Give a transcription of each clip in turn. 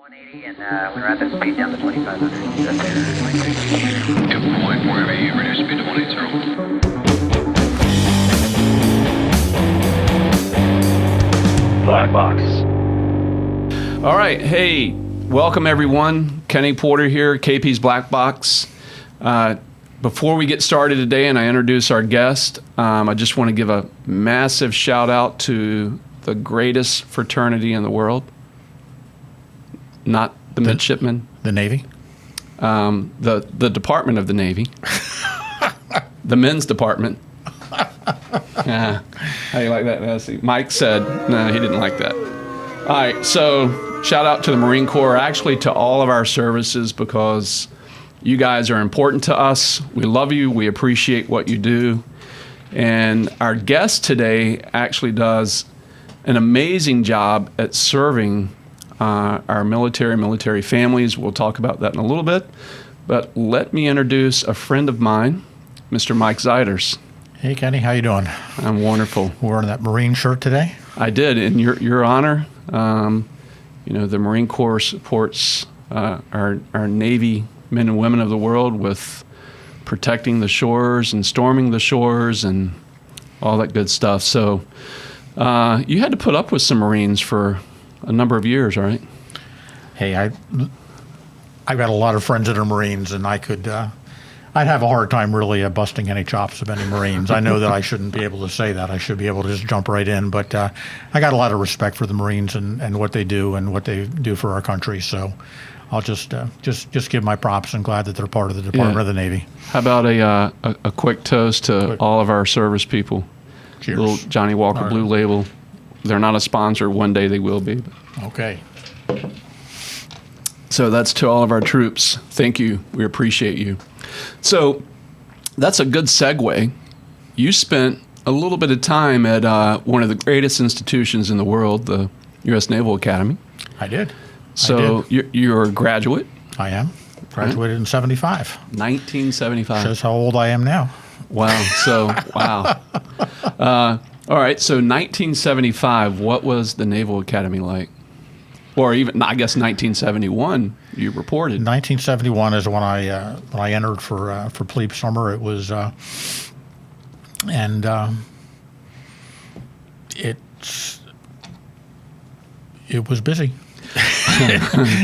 180 and we're at the speed down to 2,500. Point wherever you reduce speed to 180. BlackBox. All right, hey, welcome everyone. Kenny Porter here, KP's BlackBox. Before we get started today and I introduce our guest, I just want to give a massive shout out to the greatest fraternity in the world. Not the midshipmen. The Navy? The Department of the Navy. The men's department. Yeah. How do you like that, Nancy? Mike said, no, he didn't like that. All right, so shout out to the Marine Corps, actually to all of our services, because you guys are important to us. We love you. We appreciate what you do. And our guest today actually does an amazing job at serving our military families. We'll talk about that in a little bit. But let me introduce a friend of mine, Mr. Mike Zeiders. Hey, Kenny, how you doing? I'm wonderful. Wearing that Marine shirt today? I did, in your honor. The Marine Corps supports our Navy men and women of the world with protecting the shores and storming the shores and all that good stuff. So you had to put up with some Marines for a number of years, right? Hey, I've got a lot of friends that are Marines, and I'd have a hard time really busting any chops of any Marines. I know that I shouldn't be able to say that. I should be able to just jump right in. But I got a lot of respect for the Marines and what they do and what they do for our country. So I'll just give my props and glad that they're part of the Department of the Navy. How about a quick toast to all of our service people? Cheers. Little Johnny Walker Blue Label. They're not a sponsor. One day they will be. Okay. So that's to all of our troops. Thank you. We appreciate you. So that's a good segue. You spent a little bit of time at one of the greatest institutions in the world, the U.S. Naval Academy. I did. So you're a graduate? I am. Graduated in 75. 1975. Shows how old I am now. Wow. So, wow. All right. So 1975, what was the Naval Academy like? Or even, I guess, 1971, you reported. 1971 is when I entered for plebe summer. It was, it was busy.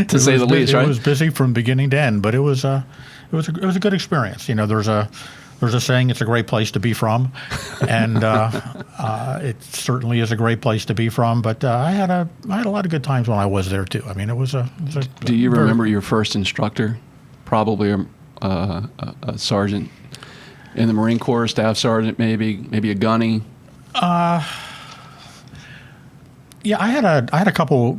To say the least, right? It was busy from beginning to end, but it was a good experience. You know, there's a saying, it's a great place to be from, and it certainly is a great place to be from. But I had a lot of good times when I was there too. I mean, it was a Do you remember your first instructor? Probably a sergeant in the Marine Corps, staff sergeant, maybe a gunny. Yeah, I had a couple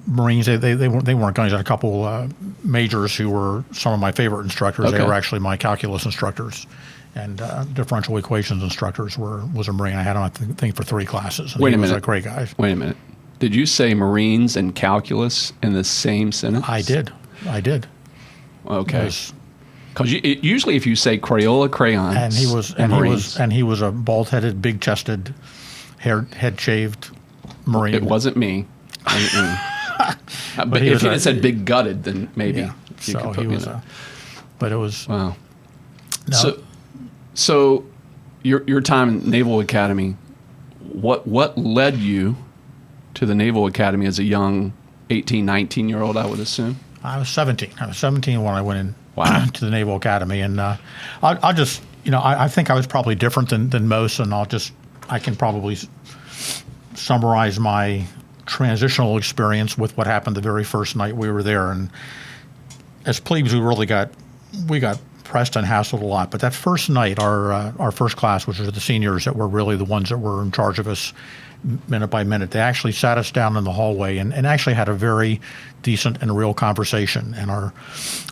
Marines. They weren't guys. I had a couple majors who were some of my favorite instructors. Okay. They were actually my calculus instructors, and differential equations instructors was a Marine. I had him, I think, for 3 classes. And Wait a he minute. was a great guy. Wait a minute. Did you say Marines and calculus in the same sentence? I did. Okay. Because usually, if you say Crayola crayons, And he was a bald-headed, big-chested, head shaved Marine. it wasn't me. But if he had said big gutted, then maybe Yeah. you So could put he me was in there. but it was. Wow. No, So your time in Naval Academy, what led you to the Naval Academy as a young 18, 19-year-old, I would assume? I was 17. I was 17 when I went in Wow. to the Naval Academy, and I'll just, I think I was probably different than most, and I can probably summarize my transitional experience with what happened the very first night we were there. And as plebes, we got pressed and hassled a lot. But that first night, our first class, which was the seniors that were really the ones that were in charge of us minute by minute, they actually sat us down in the hallway and actually had a very decent and real conversation. And our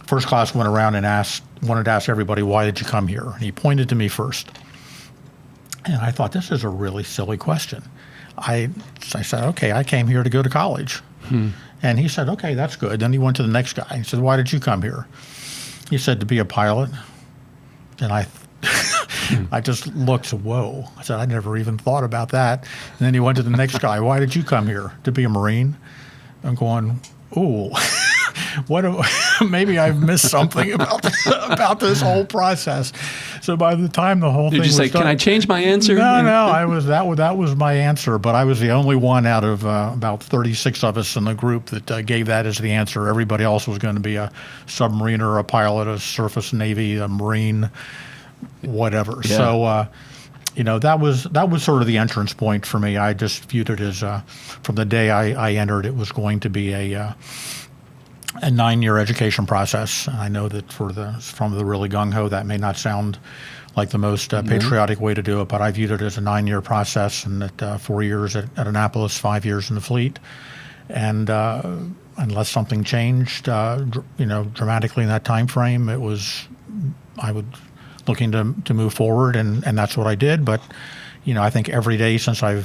first class went around and wanted to ask everybody, why did you come here? And he pointed to me first. And I thought, this is a really silly question. I said, okay, I came here to go to college. And he said, okay, that's good. Then he went to the next guy. He said, why did you come here? He said, to be a pilot. And I just looked, whoa. I said, I never even thought about that. And then he went to the next guy. Why did you come here? To be a Marine? I'm going, ooh, maybe I've missed something about this whole process. So by the time the whole thing Did you was say, done, can I change my answer? No, that was my answer, but I was the only one out of about 36 of us in the group that gave that as the answer. Everybody else was going to be a submariner, a pilot, a surface Navy, a Marine, whatever. Yeah. So, that was sort of the entrance point for me. I just viewed it as from the day I entered, it was going to be a 9-year education process. And I know that from the really gung-ho, that may not sound like the most patriotic way to do it, but I viewed it as a 9-year process, and that 4 years at Annapolis, 5 years in the fleet. And unless something changed, dramatically in that time frame, I would looking to move forward, and that's what I did. But I think every day since I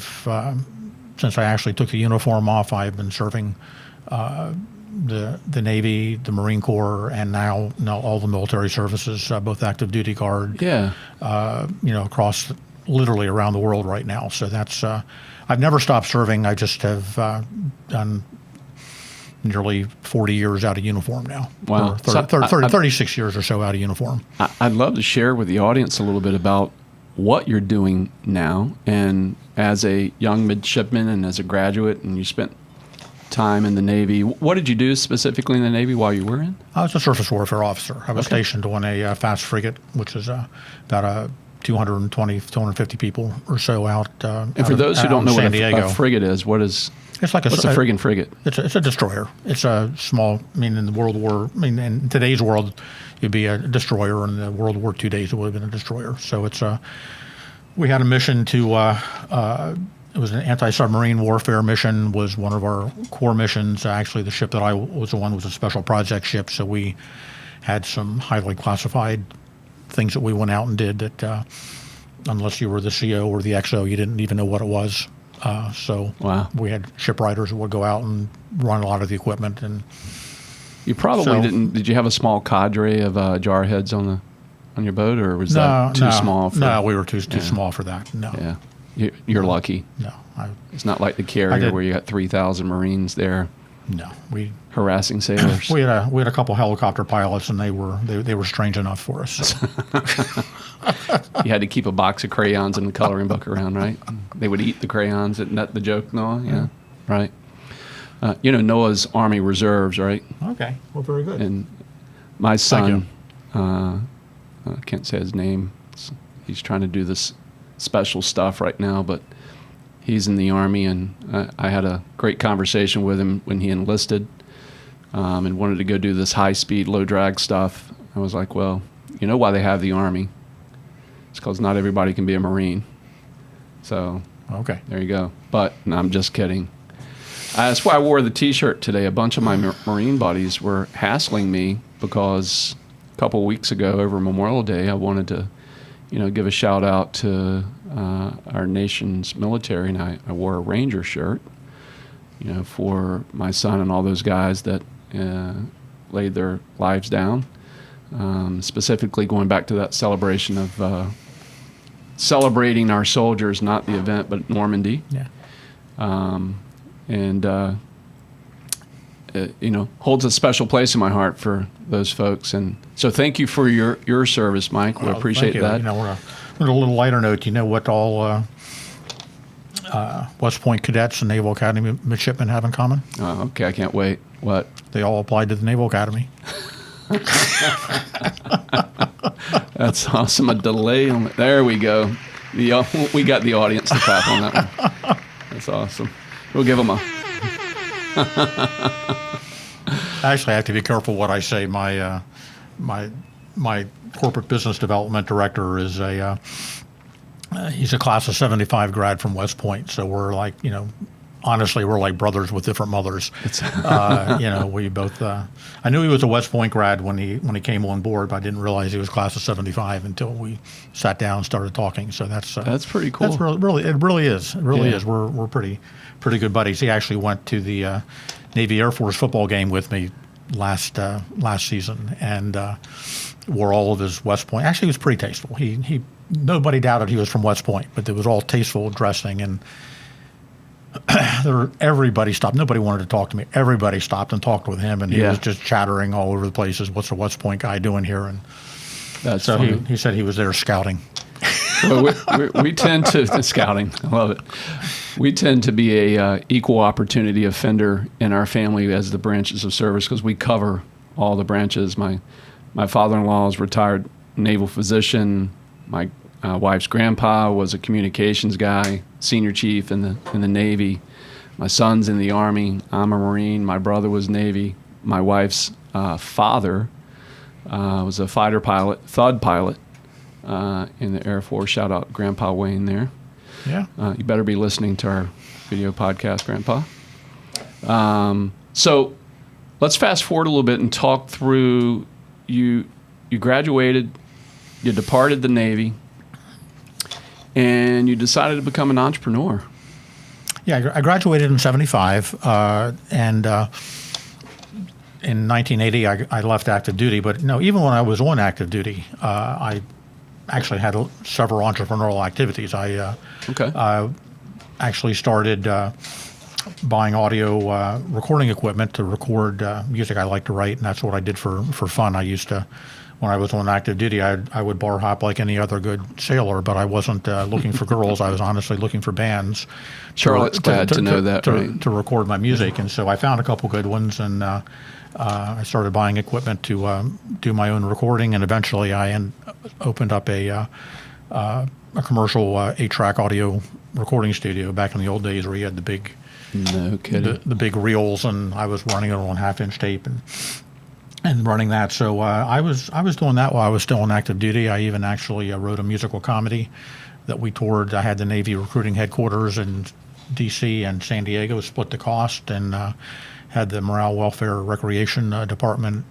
actually took the uniform off, I've been serving the Navy, the Marine Corps, and now all the military services, both active duty guard. Yeah. Across literally around the world right now. So that's I've never stopped serving. I just have done nearly 40 years out of uniform now. Wow. 36 years or so out of uniform. I'd love to share with the audience a little bit about what you're doing now. And as a young midshipman and as a graduate, and you spent time in the Navy, what did you do specifically in the Navy while you were in? I was a surface warfare officer. I was stationed on a fast frigate, which is about 250 people or so out. And for those who don't know what a frigate is, what's a friggin' frigate? It's a destroyer. It's a small. In today's world, it'd be a destroyer. In the World War II days, it would have been a destroyer. So we had a mission to. It was an anti-submarine warfare mission. Was one of our core missions. Actually, the ship that I was on was a special project ship. So we had some highly classified things that we went out and did that, unless you were the CO or the XO, you didn't even know what it was. Wow. We had shipwriters who would go out and run a lot of the equipment. And you probably didn't. Did you have a small cadre of jarheads on your boat, or was that too small? No, we were too small for that. No. Yeah, you're lucky. No, it's not like the carrier where you got 3,000 Marines there. No, harassing sailors. We had a couple helicopter pilots, and they were strange enough for us. You had to keep a box of crayons in the coloring book around, right? They would eat the crayons. Isn't that the joke, Noah? Yeah, right. Noah's Army Reserves, right? Okay, well, very good. And my son, I can't say his name. He's trying to do this special stuff right now, but he's in the Army, and I had a great conversation with him when he enlisted and wanted to go do this high-speed, low-drag stuff. I was like, well, you know why they have the Army? It's because not everybody can be a Marine. So there you go. But no, I'm just kidding. That's why I wore the T-shirt today. A bunch of my Marine buddies were hassling me because a couple of weeks ago over Memorial Day, I wanted to give a shout out to our nation's military, and I wore a Ranger shirt, for my son and all those guys that laid their lives down. Specifically going back to that celebration of celebrating our soldiers, not the event, but Normandy. Yeah. Holds a special place in my heart for those folks. And so thank you for your service, Mike. We appreciate that. On a little lighter note, what all West Point cadets and Naval Academy midshipmen have in common? Okay, I can't wait. What? They all applied to the Naval Academy. That's awesome. A delay on it. There we go. We got the audience to clap on that one. That's awesome. We'll give them a... Actually, I have to be careful what I say. My corporate business development director is he's a class of 75 grad from West Point. So we're like, honestly, we're like brothers with different mothers. We both. I knew he was a West Point grad when he came on board, but I didn't realize he was class of 75 until we sat down and started talking. So that's pretty cool. That's it really is. It really is. We're pretty good buddies. He actually went to the Navy Air Force football game with me last season and wore all of his West Point. Actually, he was pretty tasteful. He nobody doubted he was from West Point, but it was all tasteful dressing and. everybody stopped. Nobody wanted to talk to me. Everybody stopped and talked with him, and he Yeah. was just chattering all over the places. What's the West Point guy doing here? And That's so funny. he said he was there scouting. Well, we tend to scouting. I love it. We tend to be a equal opportunity offender in our family as the branches of service because we cover all the branches. My father-in-law is retired naval physician. My wife's grandpa was a communications guy, senior chief in the Navy. My son's in the Army. I'm a Marine. My brother was Navy. My wife's father was a fighter pilot, THUD pilot in the Air Force. Shout out Grandpa Wayne there. Yeah. You better be listening to our video podcast, Grandpa. So let's fast forward a little bit and talk through you graduated, you departed the Navy, and you decided to become an entrepreneur. Yeah, I graduated in '75, and in 1980 I left active duty. But no, even when I was on active duty, I actually had several entrepreneurial activities. I actually started buying audio recording equipment to record music I like to write, and that's what I did for fun. I used to, when I was on active duty, I would bar hop like any other good sailor, but I wasn't looking for girls. I was honestly looking for bands. Charlotte's glad to know that, right? To record my music, and so I found a couple good ones, and I started buying equipment to do my own recording, and eventually I opened up a commercial 8-track audio recording studio back in the old days where you had the big, no kidding, the big reels, and I was running it on 1/2-inch tape and running that. So I was doing that while I was still on active duty. I even actually wrote a musical comedy that we toured. I had the Navy recruiting headquarters in D.C. and San Diego, split the cost, and had the Morale, Welfare, Recreation Department.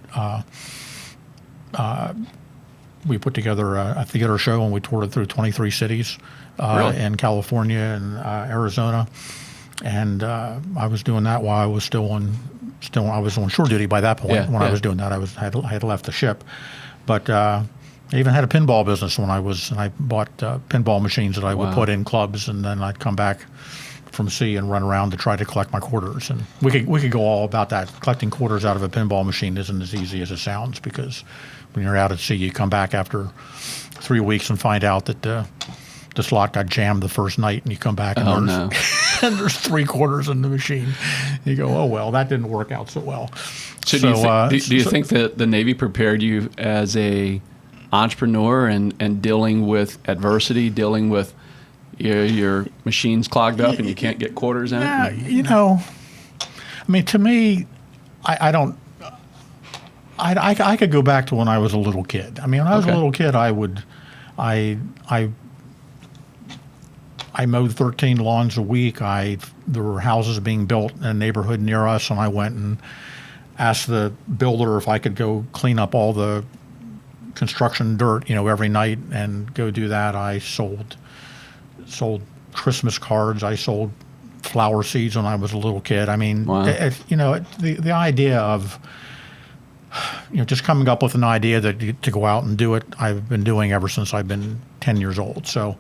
We put together a theater show, and we toured it through 23 cities Really? in California and Arizona. And I was doing that while I was I was on shore duty by that point. Yeah, When I yeah. was doing that, I had left the ship. But I even had a pinball business and I bought pinball machines that I would Wow. put in clubs, and then I'd come back from sea and run around to try to collect my quarters. And we could go all about that. Collecting quarters out of a pinball machine isn't as easy as it sounds, because when you're out at sea, you come back after 3 weeks and find out that the slot got jammed the first night, and you come back and Oh, there's, no. and there's 3 quarters in the machine. You go, oh well, that didn't work out so well. So do you think that the Navy prepared you as a entrepreneur and dealing with adversity, dealing with your machine's clogged up and you can't get quarters in Yeah, it? you know, I mean, to me, I don't. I could go back to when I was a little kid. I mean, when I was a Okay. little kid, I mowed 13 lawns a week. There were houses being built in a neighborhood near us, and I went and asked the builder if I could go clean up all the construction dirt, every night and go do that. I sold Christmas cards. I sold flower seeds when I was a little kid. I mean, Wow. the idea of just coming up with an idea to go out and do it, I've been doing ever since I've been 10 years old. So,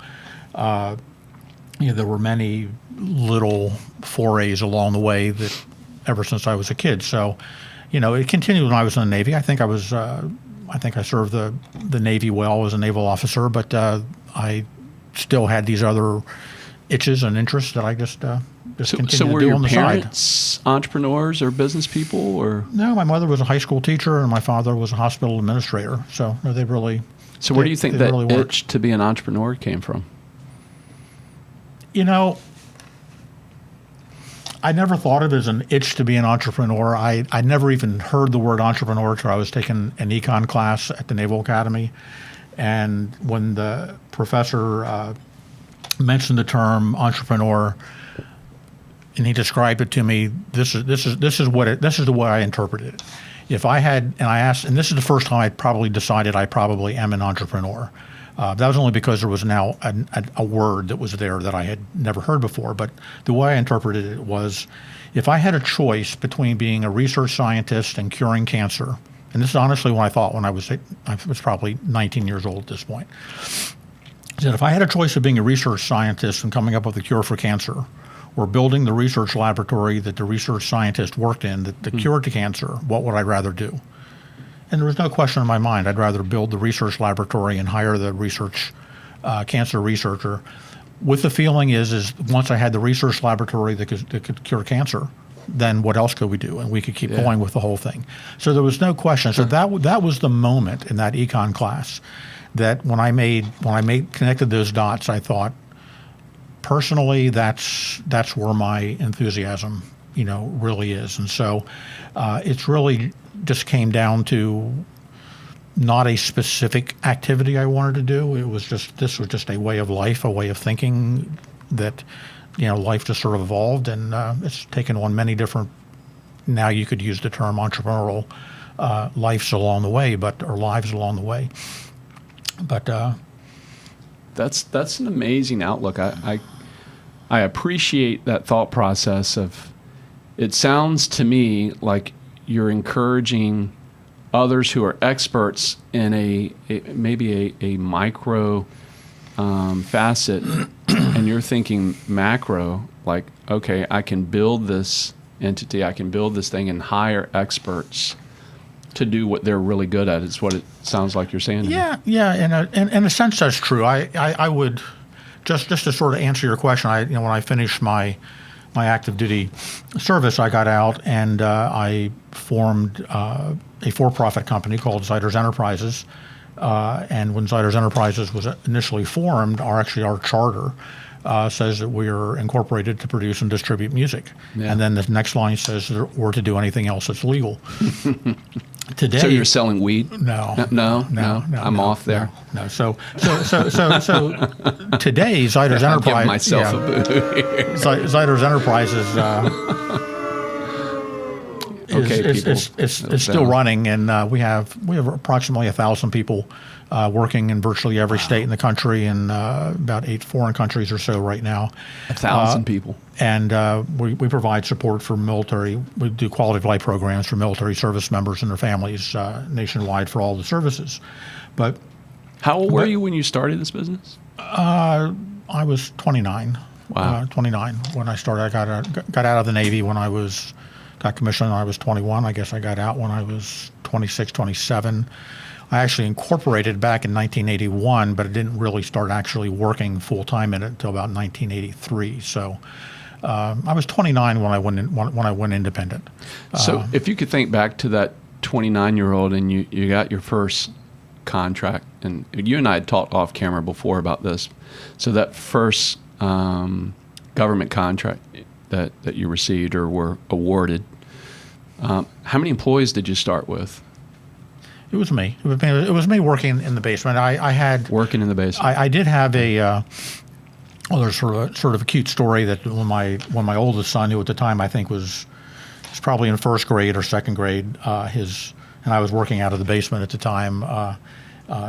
there were many little forays along the way that ever since I was a kid. So, it continued when I was in the Navy. I think I served the Navy well as a naval officer, but I still had these other itches and interests that I just continued So to were do your on the side. parents entrepreneurs or business people, or No, my mother was a high school teacher, and my father was a hospital administrator. So no, they really. so where do you think they that really weren't. itch to be an entrepreneur came from? I never thought of it as an itch to be an entrepreneur. I never even heard the word entrepreneur until I was taking an econ class at the Naval Academy. And when the professor mentioned the term entrepreneur, and he described it to me, this is the way I interpreted it. If I had, and I asked, and this is the first time I probably decided I probably am an entrepreneur. That was only because there was now a word that was there that I had never heard before. But the way I interpreted it was, if I had a choice between being a research scientist and curing cancer, and this is honestly what I thought when I was probably 19 years old at this point, is that if I had a choice of being a research scientist and coming up with a cure for cancer, or building the research laboratory that the research scientist worked in that cured the cancer, what would I rather do? And there was no question in my mind. I'd rather build the research laboratory and hire the research cancer researcher. With the feeling is once I had the research laboratory that could cure cancer, then what else could we do? And we could keep going with the whole thing. So there was no question. So that was the moment in that econ class that when I connected those dots, I thought, personally, that's where my enthusiasm, really is. And so it's really just came down to not a specific activity I wanted to do. This was just a way of life, a way of thinking that, life just sort of evolved, and it's taken on many different. Now you could use the term entrepreneurial lives along the way, or lives along the way. But that's an amazing outlook. I appreciate that thought process of. It sounds to me like you're encouraging others who are experts in maybe a micro facet, and you're thinking macro, like, okay, I can build this entity, I can build this thing and hire experts to do what they're really good at, is what it sounds like you're saying. Yeah. In a sense, that's true. I would, just to sort of answer your question, when I finished my active duty service, I got out and I formed a for-profit company called Zeiders Enterprises. And when Zeiders Enterprises was initially formed, our charter says that we are incorporated to produce and distribute music. Yeah. And then the next line says, or to do anything else that's legal. Today, so you're selling weed? No. I'm off there. No. So today, Zeiders Enterprises. Give myself a boo here. Zeiders Enterprises is still running, and we have approximately 1,000 people working in virtually every state in the country, and about 8 foreign countries or so right now. 1,000 people. And we provide support for military. We do quality of life programs for military service members and their families nationwide for all the services. But how old were you when you started this business? I was 29. Wow. 29 when I started. I got out of the Navy when I got commissioned when I was 21. I guess I got out when I was 26, 27. I actually incorporated back in 1981, but I didn't really start actually working full-time in it until about 1983. So I was 29 when I went independent. So if you could think back to that 29-year-old and you got your first contract, and you and I had talked off camera before about this. So that first government contract that you received or were awarded, how many employees did you start with? It was me. It was me working in the basement. I had working in the basement. I did have there's sort of a cute story that when my oldest son, who at the time I think was probably in first grade or second grade, and I was working out of the basement at the time.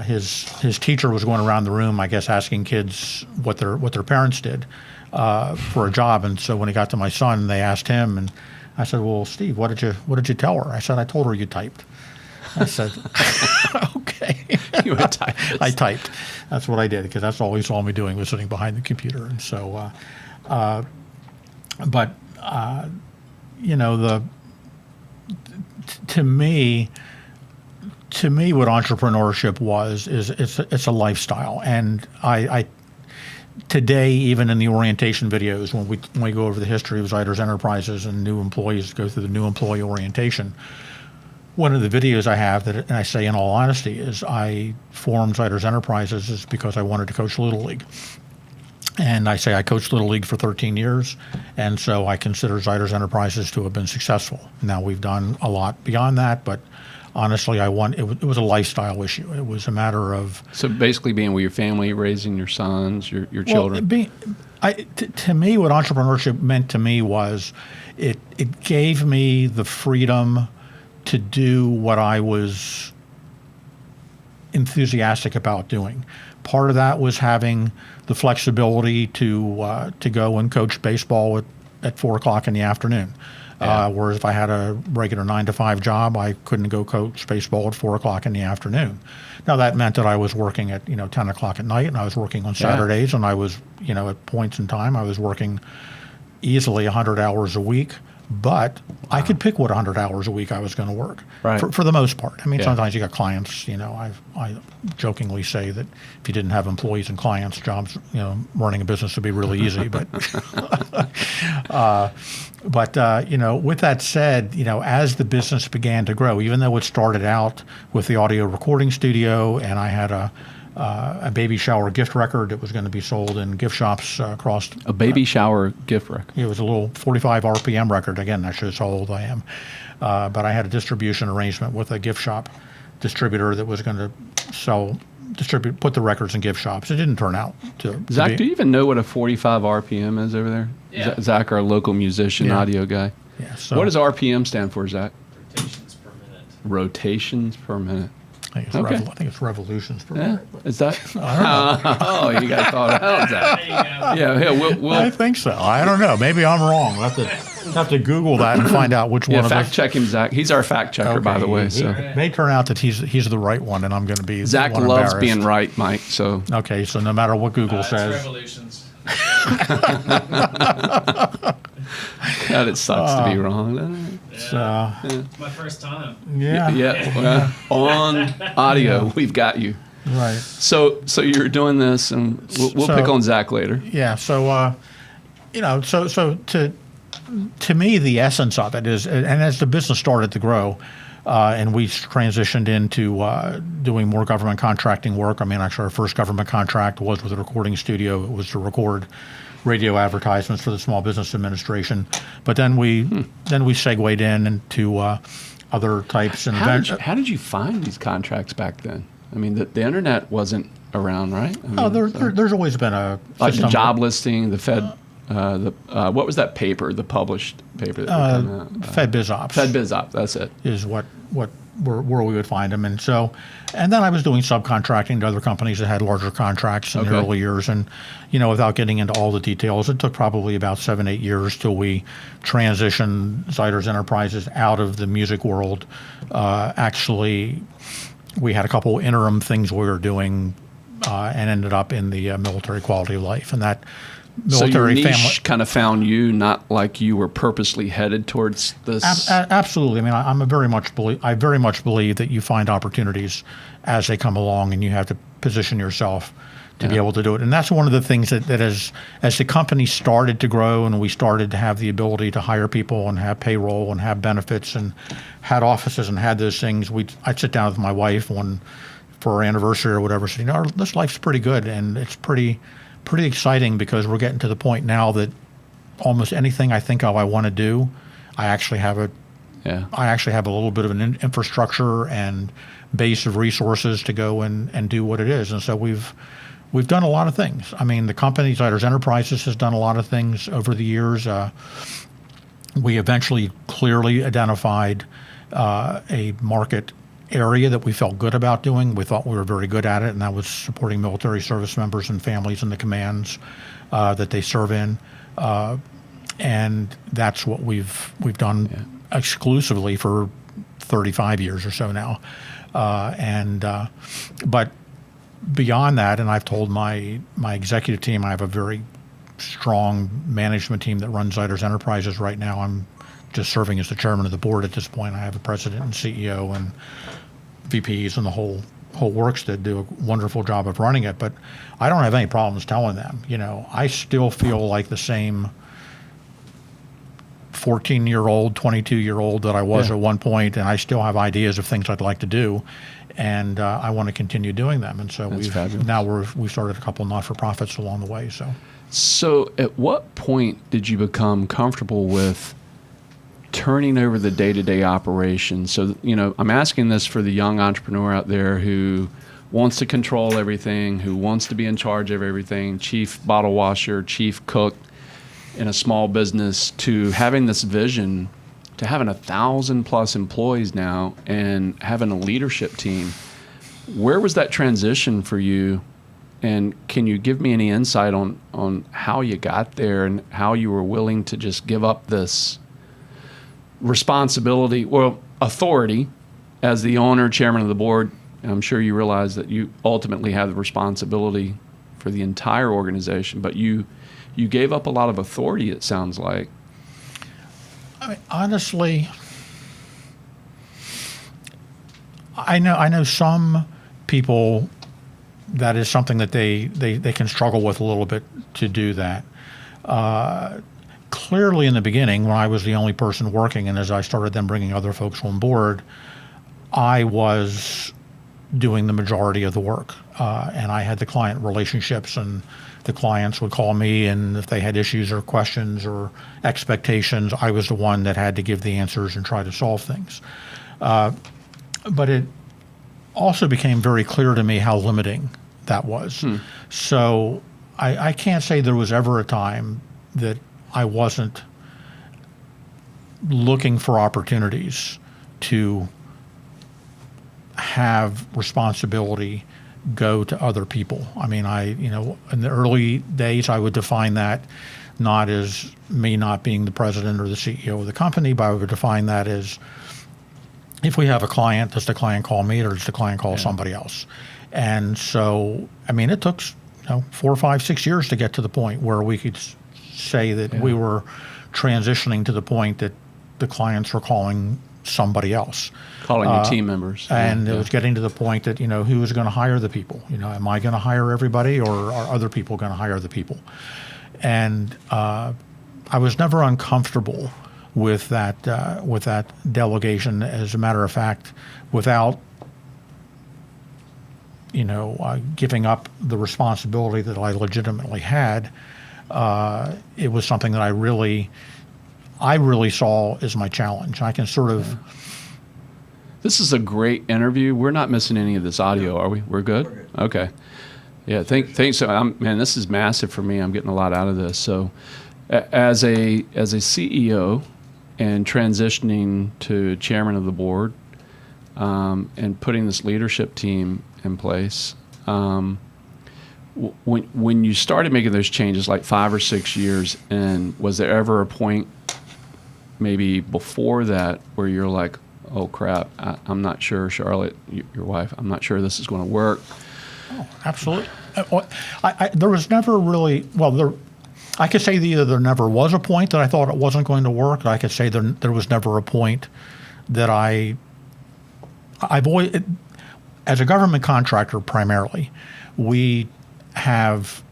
His teacher was going around the room, I guess, asking kids what their parents did for a job. And so when he got to my son, they asked him, and I said, "Well, Steve, what did you tell her?" I said, "I told her you typed." I said, "Okay." You were a typist. I typed. That's what I did, because that's all he saw me doing, was sitting behind the computer. And so, to me, what entrepreneurship is it's a lifestyle. And I today, even in the orientation videos, when we go over the history of Zeiders Enterprises and new employees go through the new employee orientation, one of the videos I have and I say in all honesty, is I formed Zeiders Enterprises is because I wanted to coach Little League. And I say I coached Little League for 13 years, and so I consider Zeiders Enterprises to have been successful. Now, we've done a lot beyond that, but honestly, it was a lifestyle issue. It was a matter of... So basically being with your family, raising your sons, your children. To me, what entrepreneurship meant to me was it gave me the freedom to do what I was enthusiastic about doing. Part of that was having the flexibility to go and coach baseball at 4 o'clock in the afternoon. Yeah. Whereas if I had a regular 9-to-5 job, I couldn't go coach baseball at 4 o'clock in the afternoon. Now that meant that I was working at 10 o'clock at night, and I was working on Saturdays, and I was at points in time I was working easily 100 hours a week, but I could pick what 100 hours a week I was going to work Right. for the most part. I mean, Yeah. sometimes you got clients, I jokingly say that if you didn't have employees and clients, jobs, running a business would be really easy. But, with that said, as the business began to grow, even though it started out with the audio recording studio and I had a baby shower gift record that was going to be sold in gift shops across. A baby shower gift record. It was a little 45 RPM record. Again, that shows how old I am. But I had a distribution arrangement with a gift shop distributor that was going to put the records in gift shops. It didn't turn out to Zach, be. do you even know what a 45 RPM is over there? Yeah. Zach, our local musician, Yeah. audio guy. Yeah, so What does RPM stand for, Zach? Rotations per minute. Rotations per minute. I think it's, Okay. I think it's revolutions per Yeah, minute. is that? Oh, you got thought out, Zach. There you go. Yeah, I we'll think so. I don't know. Maybe I'm wrong. We'll have to Google that and find out which one of fact us. check him, Zach. He's our fact checker, by the way. He So may turn out that he's the right one, and I'm going to be Zach the one loves embarrassed. being right, Mike. So Okay, so no matter what Google It's says, revolutions. God, it sucks to be wrong, doesn't it? My first time. yeah, Yeah, well, on audio, we've got you. right. So you're doing this, and we'll So- pick on Zach later. Yeah. So, so to me, the essence of it is, and as the business started to grow, and we transitioned into doing more government contracting work. I mean, actually, our first government contract was with a recording studio. It was to record radio advertisements for the Small Business Administration. But then we segued into other types. And How did you find these contracts back then? I mean, the internet wasn't around, right? I mean, Oh, there's always been a like the system. job listing, the Fed, what was that paper? The published paper that would come out? Fed Biz Ops. Fed Biz Op. That's it. Is where we would find them. And then I was doing subcontracting to other companies that had larger contracts in the Okay. early years. And, without getting into all the details, it took probably about 7-8 years till we transitioned Zeiders Enterprises out of the music world. Actually, we had a couple interim things we were doing and ended up in the military quality of life. And that So your military niche family. kind of found you, not like you were purposely headed towards this. Absolutely. I mean, I very much believe that you find opportunities as they come along, and you have to position yourself to be able to do it. And that's one of the things that as the company started to grow and we started to have the ability to hire people and have payroll and have benefits and had offices and had those things, I'd sit down with my wife for our anniversary or whatever, saying, this life's pretty good, and it's pretty exciting because we're getting to the point now that almost anything I think of I want to do, I actually have a little bit of an infrastructure and base of resources to go and do what it is. And so we've done a lot of things. I mean, the company, Zeiders Enterprises, has done a lot of things over the years. We eventually clearly identified a market area that we felt good about doing. We thought we were very good at it, and that was supporting military service members and families in the commands that they serve in. And that's what we've done exclusively for 35 years or so now. But beyond that, and I've told my executive team, I have a very strong management team that runs Zeiders Enterprises right now. I'm just serving as the chairman of the board at this point. I have a president and CEO and VPs and the whole works that do a wonderful job of running it. But I don't have any problems telling them. I still feel like the same 14-year-old, 22-year-old that I was at one point, and I still have ideas of things I'd like to do, and I want to continue doing them. And so we've started a couple not-for-profits along the way. So at what point did you become comfortable with turning over the day-to-day operations? So, I'm asking this for the young entrepreneur out there who wants to control everything, who wants to be in charge of everything, chief bottle washer, chief cook in a small business, to having this vision, to having 1,000+ employees now and having a leadership team. Where was that transition for you? And can you give me any insight on how you got there and how you were willing to just give up this responsibility, well, authority as the owner, chairman of the board? And I'm sure you realize that you ultimately have the responsibility for the entire organization, but you you gave up a lot of authority, it sounds like. I mean, honestly, I know some people that is something that they can struggle with a little bit to do that. Clearly, in the beginning, when I was the only person working, and as I started then bringing other folks on board, I was doing the majority of the work, and I had the client relationships, and the clients would call me, and if they had issues or questions or expectations, I was the one that had to give the answers and try to solve things. But it also became very clear to me how limiting that was. So I can't say there was ever a time that I wasn't looking for opportunities to have responsibility go to other people. I mean, in the early days, I would define that not as me not being the president or the CEO of the company, but I would define that as, if we have a client, does the client call me or does the client call somebody else? And so, I mean, it took 4, 5, 6 years to get to the point where we could say that we were transitioning to the point that the clients were calling somebody else. Calling your team members. And it was getting to the point that, who was going to hire the people? Am I going to hire everybody, or are other people going to hire the people? And I was never uncomfortable with that delegation. As a matter of fact, without giving up the responsibility that I legitimately had, it was something that I really saw as my challenge. I can sort of. This is a great interview. We're not missing any of this audio, are we? We're good? We're good. Okay. Yeah, thanks. Man, this is massive for me. I'm getting a lot out of this. So, as a CEO and transitioning to chairman of the board, and putting this leadership team in place, when you started making those changes, like 5 or 6 years in, was there ever a point, maybe before that, where you're like, oh crap, I'm not sure, Charlotte, your wife, I'm not sure this is going to work? Oh, absolutely. There was never really, I could say either there never was a point that I thought it wasn't going to work, or I could say there was never a point that I've always, as a government contractor primarily, we have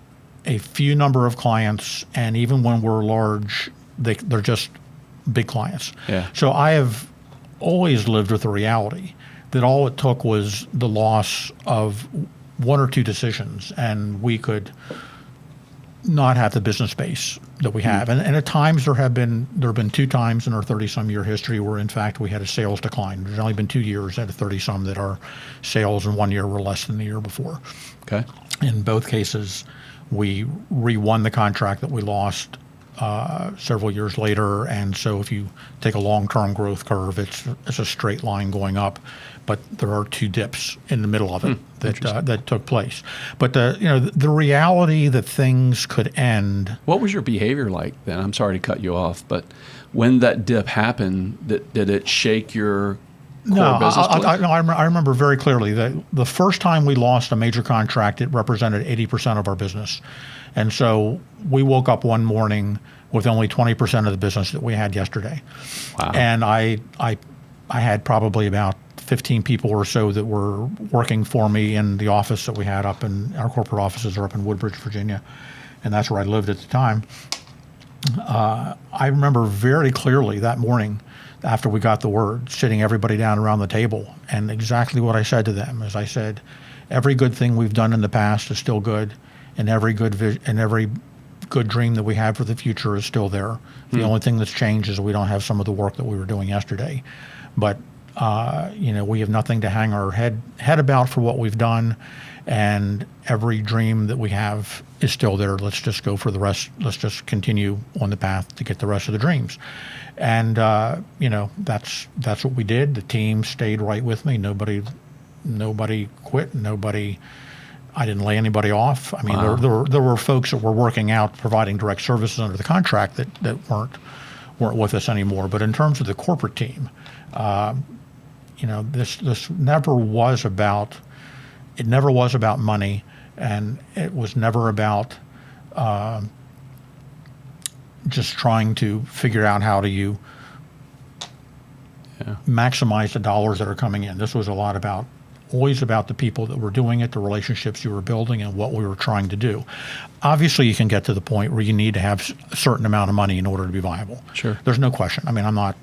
a few number of clients, and even when we're large, they're just big clients. Yeah. So I have always lived with the reality that all it took was the loss of 1 or 2 decisions, and we could not have the business base that we have. And at times there have been 2 times in our 30-some year history where, in fact, we had a sales decline. There's only been 2 years out of 30-some that our sales in 1 year were less than the year before. Okay. In both cases, we re-won the contract that we lost several years later. And so if you take a long-term growth curve, it's a straight line going up, but there are 2 dips in the middle of it that took place. But the reality that things could end. What was your behavior like then? I'm sorry to cut you off, but when that dip happened, did it shake your core business plan? I remember very clearly that the first time we lost a major contract, it represented 80% of our business. And so we woke up one morning with only 20% of the business that we had yesterday. Wow. And I had probably about 15 people or so that were working for me in the office that we had up in, our corporate offices are up in Woodbridge, Virginia, and that's where I lived at the time. I remember very clearly that morning after we got the word, sitting everybody down around the table, and exactly what I said to them is I said, every good thing we've done in the past is still good, and every good dream that we have for the future is still there. The only thing that's changed is we don't have some of the work that we were doing yesterday. But we have nothing to hang our head about for what we've done, and every dream that we have is still there. Let's just go for the rest. Let's just continue on the path to get the rest of the dreams. And that's what we did. The team stayed right with me. Nobody quit. I didn't lay anybody off. I mean, wow. there were folks that were working out, providing direct services under the contract that weren't with us anymore. But in terms of the corporate team, this never was about. It never was about money, and it was never about just trying to figure out how do you maximize the dollars that are coming in. This was a lot about, always about the people that were doing it, the relationships you were building, and what we were trying to do. Obviously, you can get to the point where you need to have a certain amount of money in order to be viable. Sure. There's no question. I mean, I'm not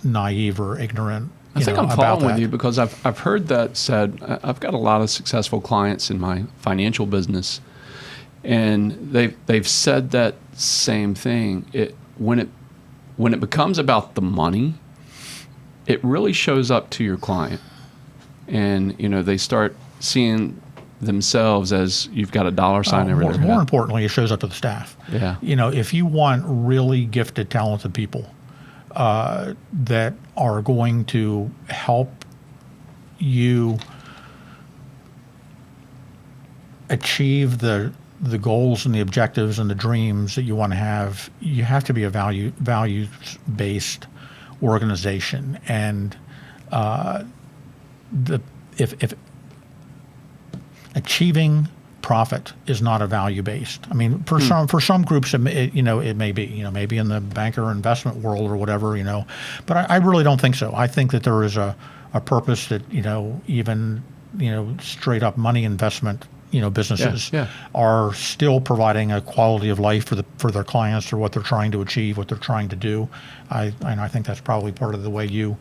naive or ignorant. I think I'm about following with that. you because I've heard that said. I've got a lot of successful clients in my financial business, and they've said that same thing. When it becomes about the money, it really shows up to your client, and they start seeing themselves as you've got a dollar sign over their head. More importantly, it shows up to the staff. Yeah. If you want really gifted, talented people that are going to help you achieve the goals and the objectives and the dreams that you want to have, you have to be a values-based organization. And if achieving profit is not a value-based. I mean, for some groups, it may be, maybe in the banker investment world or whatever, but I really don't think so. I think that there is a purpose that, even, straight up money investment, businesses are still providing a quality of life for their clients or what they're trying to achieve, what they're trying to do. I think that's probably part of the way you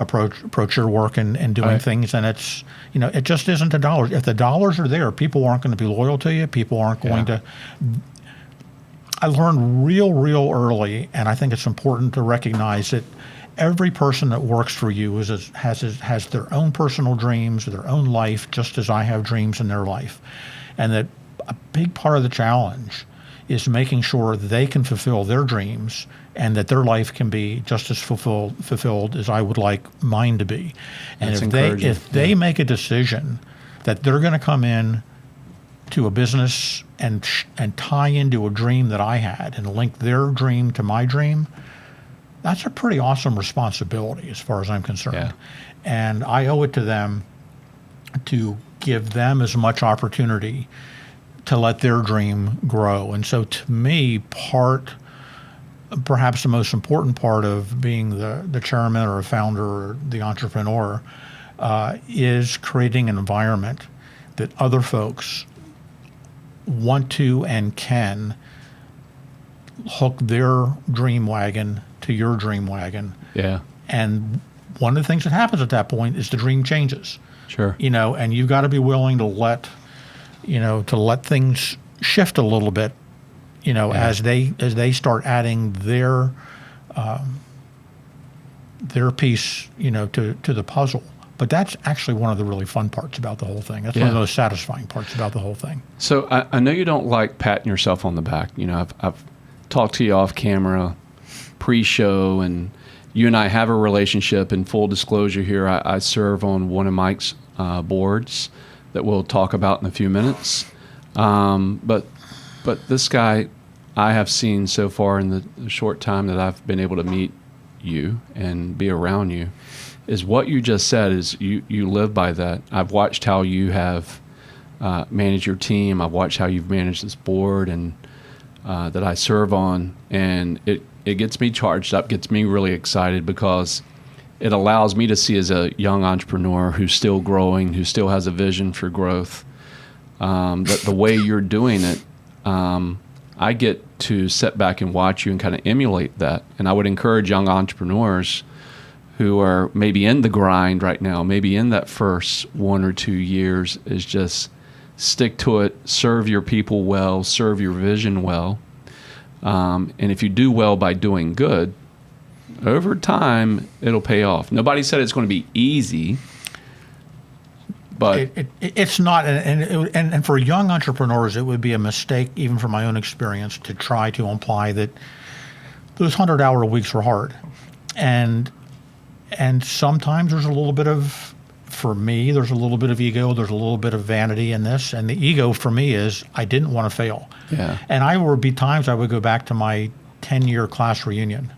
approach your work and doing things. And it's, it just isn't the dollars. If the dollars are there, people aren't going to be loyal to you. People aren't going to. I learned real early, and I think it's important to recognize that every person that works for you has their own personal dreams, their own life, just as I have dreams in their life. And that a big part of the challenge is making sure they can fulfill their dreams and that their life can be just as fulfilled as I would like mine to be. And if they make a decision that they're going to come in to a business and tie into a dream that I had and link their dream to my dream, that's a pretty awesome responsibility as far as I'm concerned. Yeah. And I owe it to them to give them as much opportunity to let their dream grow. And so to me, perhaps the most important part of being the chairman or a founder or the entrepreneur is creating an environment that other folks want to and can hook their dream wagon to your dream wagon. Yeah. And one of the things that happens at that point is the dream changes. Sure. And you've got to be willing to let things shift a little bit, as they start adding their piece, to the puzzle. But that's actually one of the really fun parts about the whole thing. That's one of the most satisfying parts about the whole thing. So I know you don't like patting yourself on the back. I've talked to you off camera, pre-show, and you and I have a relationship. In full disclosure here, I serve on one of Mike's boards that we'll talk about in a few minutes. But this guy I have seen so far in the short time that I've been able to meet you and be around you is what you just said is you live by that. I've watched how you have managed your team. I've watched how you've managed this board and that I serve on, and it gets me charged up, gets me really excited because it allows me to see as a young entrepreneur who's still growing, who still has a vision for growth, that the way you're doing it, I get to sit back and watch you and kind of emulate that. And I would encourage young entrepreneurs who are maybe in the grind right now, maybe in that first 1 or 2 years, is just stick to it, serve your people well, serve your vision well. And if you do well by doing good, over time, it'll pay off. Nobody said it's going to be easy, but it's not. And for young entrepreneurs, it would be a mistake, even from my own experience, to try to imply that those 100-hour weeks were hard. And sometimes there's a little bit of, for me, there's a little bit of ego, there's a little bit of vanity in this. And the ego for me is I didn't want to fail. Yeah. And there would be times I would go back to my 10-year class reunion.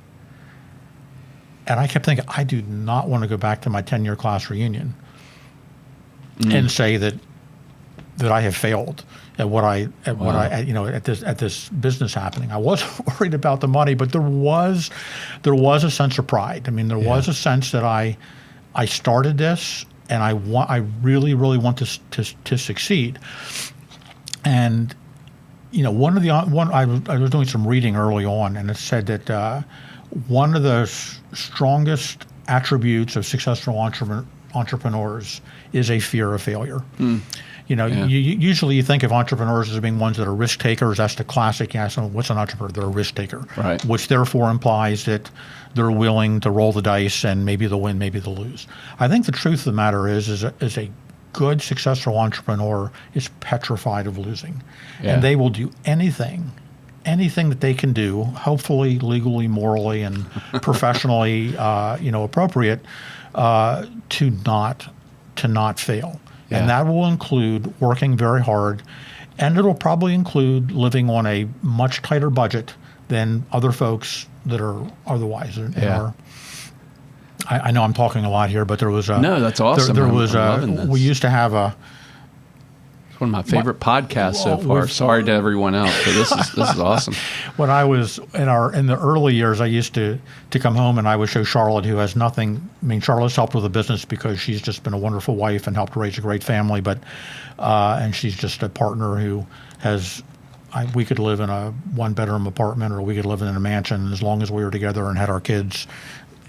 And I kept thinking, I do not want to go back to my 10-year class reunion and say that that I have failed at what I at this business happening. I wasn't worried about the money, but there was a sense of pride. I mean, there was a sense that I started this, and I really want to succeed. And I was doing some reading early on, and it said that one of the strongest attributes of successful entrepreneurs is a fear of failure. Usually you think of entrepreneurs as being ones that are risk takers. That's the classic. So what's an entrepreneur? They're a risk taker, right? Which therefore implies that they're willing to roll the dice, and maybe they'll win, maybe they'll lose. I think the truth of the matter is a good, successful entrepreneur is petrified of losing, and they will do anything that they can do, hopefully legally, morally, and professionally, appropriate, to not fail. Yeah. And that will include working very hard, and it'll probably include living on a much tighter budget than other folks that are otherwise. I know I'm talking a lot here, but there was a... No, that's awesome. I'm loving this. We used to have a... It's one of my favorite podcasts so far. Sorry to everyone else, but this is awesome. When I was in the early years, I used to come home and I would show Charlotte, who has nothing. I mean, Charlotte's helped with the business because she's just been a wonderful wife and helped raise a great family. But and she's just a partner who has. We could live in a one-bedroom apartment, or we could live in a mansion. As long as we were together and had our kids,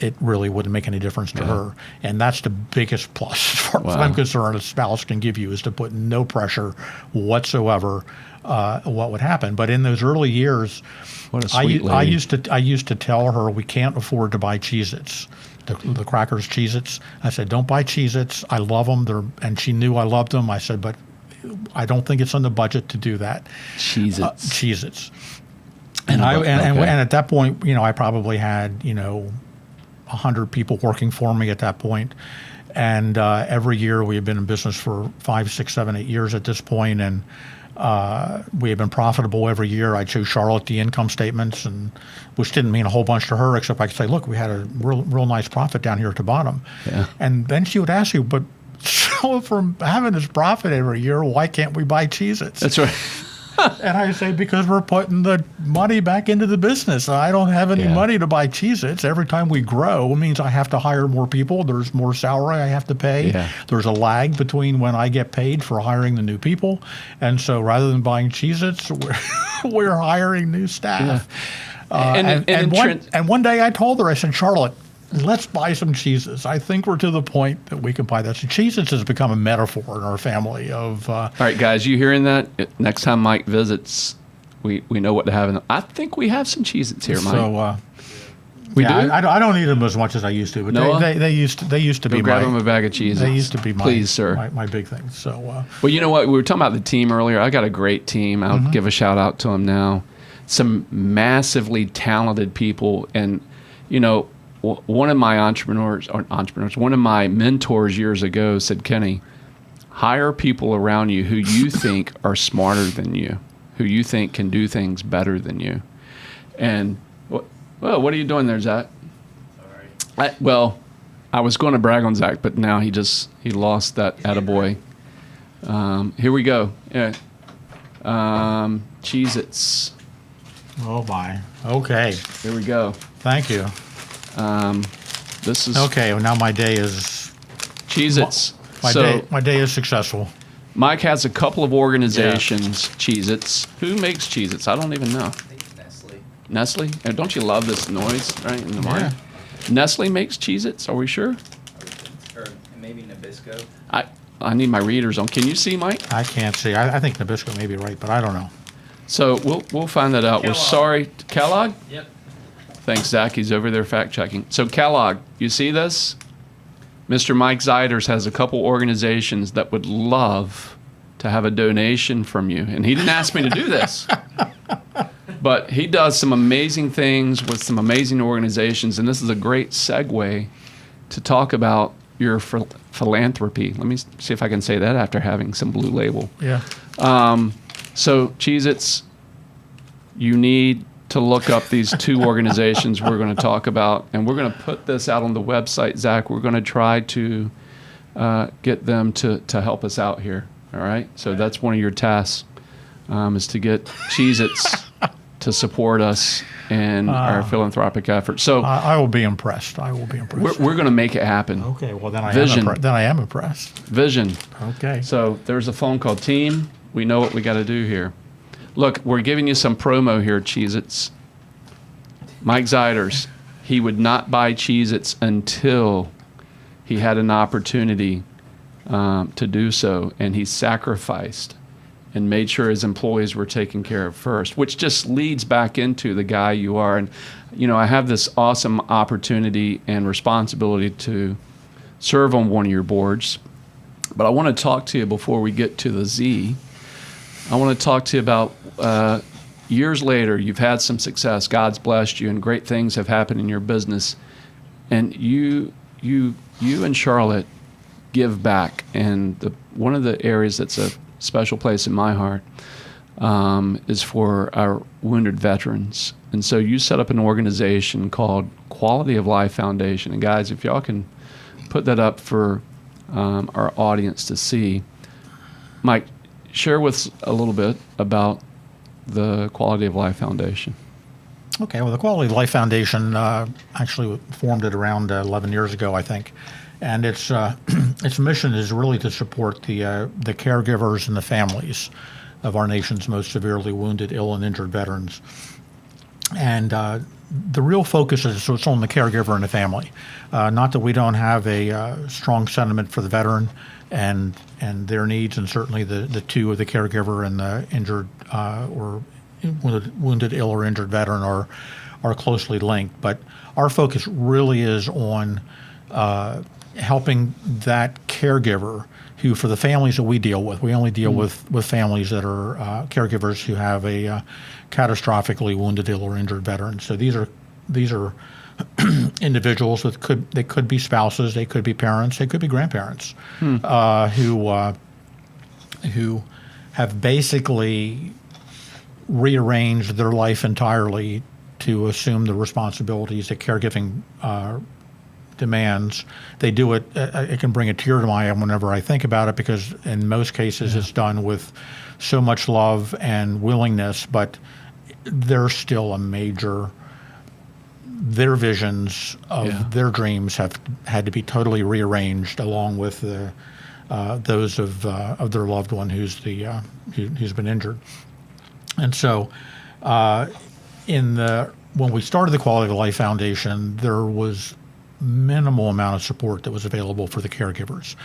it really wouldn't make any difference to her. And that's the biggest plus, as far as I'm concerned, a spouse can give you, is to put no pressure whatsoever what would happen. But in those early years, what a sweet lady. I used to tell her we can't afford to buy Cheez-Its, the crackers Cheez-Its. I said, don't buy Cheez-Its. I love them. And she knew I loved them. I said, but I don't think it's on the budget to do that. Cheez-Its. Cheez-Its. And at that point, I probably had, 100 people working for me at that point. And every year we had been in business for 5, 6, 7, 8 years at this point, and we had been profitable every year. I'd show Charlotte the income statements, and which didn't mean a whole bunch to her, except I could say, look, we had a real nice profit down here at the bottom. Yeah. And then she would ask you, but so from having this profit every year, why can't we buy Cheez-Its? That's right. And I say, because we're putting the money back into the business. I don't have any money to buy Cheez-Its. Every time we grow, it means I have to hire more people. There's more salary I have to pay. Yeah. There's a lag between when I get paid for hiring the new people. And so rather than buying Cheez-Its, we're hiring new staff. Yeah. And one day I told her, I said, Charlotte, let's buy some Cheez-Its. I think we're to the point that we can buy that. So Cheez-Its has become a metaphor in our family of... All right, guys, you hearing that? Next time Mike visits, we know what to have. I think we have some Cheez-Its here, Mike. So, we do? I don't eat them as much as I used to, but they used to be grab them a bag of Cheez-Its. They used to be Please, sir. my big thing. So, well, you know what? We were talking about the team earlier. I got a great team. I'll give a shout out to them now. Some massively talented people, and one of my one of my mentors years ago said, Kenny, hire people around you who you think are smarter than you, who you think can do things better than you. And, what are you doing there, Zach? Sorry. I was going to brag on Zach, but now he lost that attaboy. Here we go. Yeah. Cheez-Its. Oh, my. Okay. Here we go. Thank you. This is okay. Well, now my day is Cheez-Its. My day is successful. Mike has a couple of organizations. Cheez-Its. Who makes Cheez-Its? I don't even know. I think Nestle. Nestle? And don't you love this noise right in the morning? Nestle makes Cheez-Its. Are we sure? Or maybe Nabisco. I need my readers on. Can you see, Mike? I can't see. I think Nabisco may be right, but I don't know. So we'll find that out. We're sorry, Kellogg. Yep. Thanks, Zach. He's over there fact-checking. So, Kellogg, you see this? Mr. Mike Zeiders has a couple organizations that would love to have a donation from you. And he didn't ask me to do this. But he does some amazing things with some amazing organizations. And this is a great segue to talk about your philanthropy. Let me see if I can say that after having some Blue Label. Yeah. So, Cheez-Its, you need to look up these two organizations we're going to talk about, and we're going to put this out on the website, Zach. We're going to try to get them to help us out here. All right. So that's one of your tasks, is to get Cheez-Its to support us in our philanthropic efforts. So I will be impressed. I will be impressed. we're going to make it happen. Okay, well then Vision. then I am impressed. Vision. Okay. So there's a phone call. Team, we know what we got to do here. Look, we're giving you some promo here, Cheez-Its. Mike Zeiders, he would not buy Cheez-Its until he had an opportunity to do so, and he sacrificed and made sure his employees were taken care of first, which just leads back into the guy you are. And, you know, I have this awesome opportunity and responsibility to serve on one of your boards, but I want to talk to you before we get to the Z. I want to talk to you about years later, you've had some success, God's blessed you, and great things have happened in your business, and you and Charlotte give back, and one of the areas that's a special place in my heart is for our wounded veterans. And so you set up an organization called Quality of Life Foundation. And guys, if y'all can put that up for our audience to see. Mike, share with us a little bit about the Quality of Life Foundation. Okay, well, the Quality of Life Foundation actually formed it around 11 years ago, I think. And its mission is really to support the caregivers and the families of our nation's most severely wounded, ill, and injured veterans. And the real focus is on the caregiver and the family. Not that we don't have a strong sentiment for the veteran and their needs, and certainly the two of the caregiver and the injured or wounded, ill, or injured veteran are closely linked. But our focus really is on helping that caregiver who, for the families that we deal with, we only deal with families that are caregivers who have a catastrophically wounded, ill, or injured veteran. So these are individuals they could be spouses, they could be parents, they could be grandparents, who have basically rearranged their life entirely to assume the responsibilities that caregiving demands. They do it. It can bring a tear to my eye whenever I think about it, because in most cases it's done with so much love and willingness, but there's still a major. Their visions of their dreams have had to be totally rearranged, along with those of their loved one who's been injured. And so, when we started the Quality of Life Foundation, there was minimal amount of support that was available for the caregivers.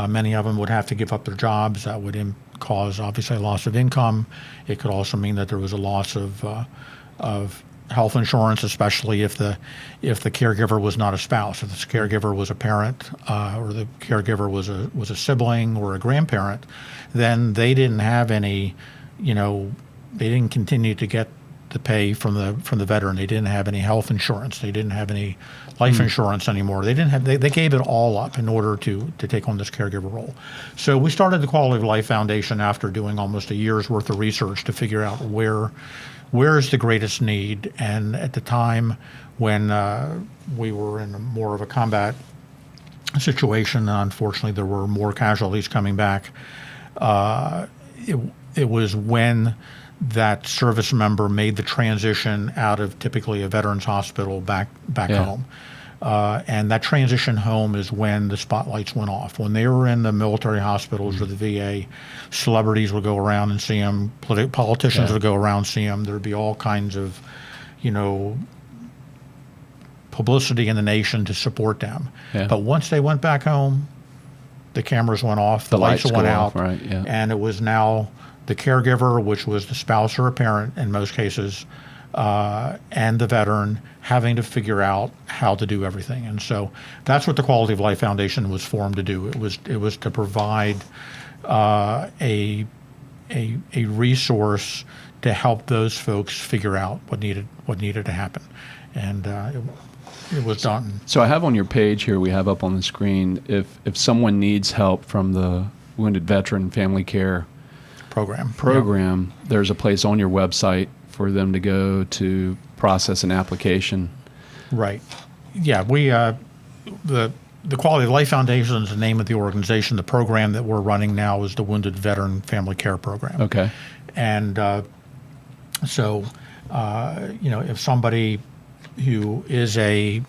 Many of them would have to give up their jobs. That would cause, obviously, a loss of income. It could also mean that there was a loss of health insurance, especially if the caregiver was not a spouse. If the caregiver was a parent, or the caregiver was a sibling or a grandparent, then they didn't have any, they didn't continue to get the pay from the veteran. They didn't have any health insurance. They didn't have any life insurance anymore. They gave it all up in order to take on this caregiver role. So we started the Quality of Life Foundation after doing almost a year's worth of research to figure out where is the greatest need. And at the time when we were in more of a combat situation, unfortunately there were more casualties coming back. It was when that service member made the transition out of typically a veterans hospital back home. And that transition home is when the spotlights went off. When they were in the military hospitals or the VA, celebrities would go around and see them, politicians would go around and see them. There'd be all kinds of, publicity in the nation to support them. Yeah. But once they went back home, the cameras went off, the lights went out, right, yeah. And it was now the caregiver, which was the spouse or a parent in most cases, and the veteran having to figure out how to do everything. And so that's what the Quality of Life Foundation was formed to do. It was to provide a resource to help those folks figure out what needed to happen. And it was done. So I have on your page here, we have up on the screen, if someone needs help from the Wounded Veteran Family Care program, there's a place on your website for them to go to process an application. Right. Yeah, we the the Quality of Life Foundation is the name of the organization. The program that we're running now is the Wounded Veteran Family Care Program. Okay. And so, if somebody who is a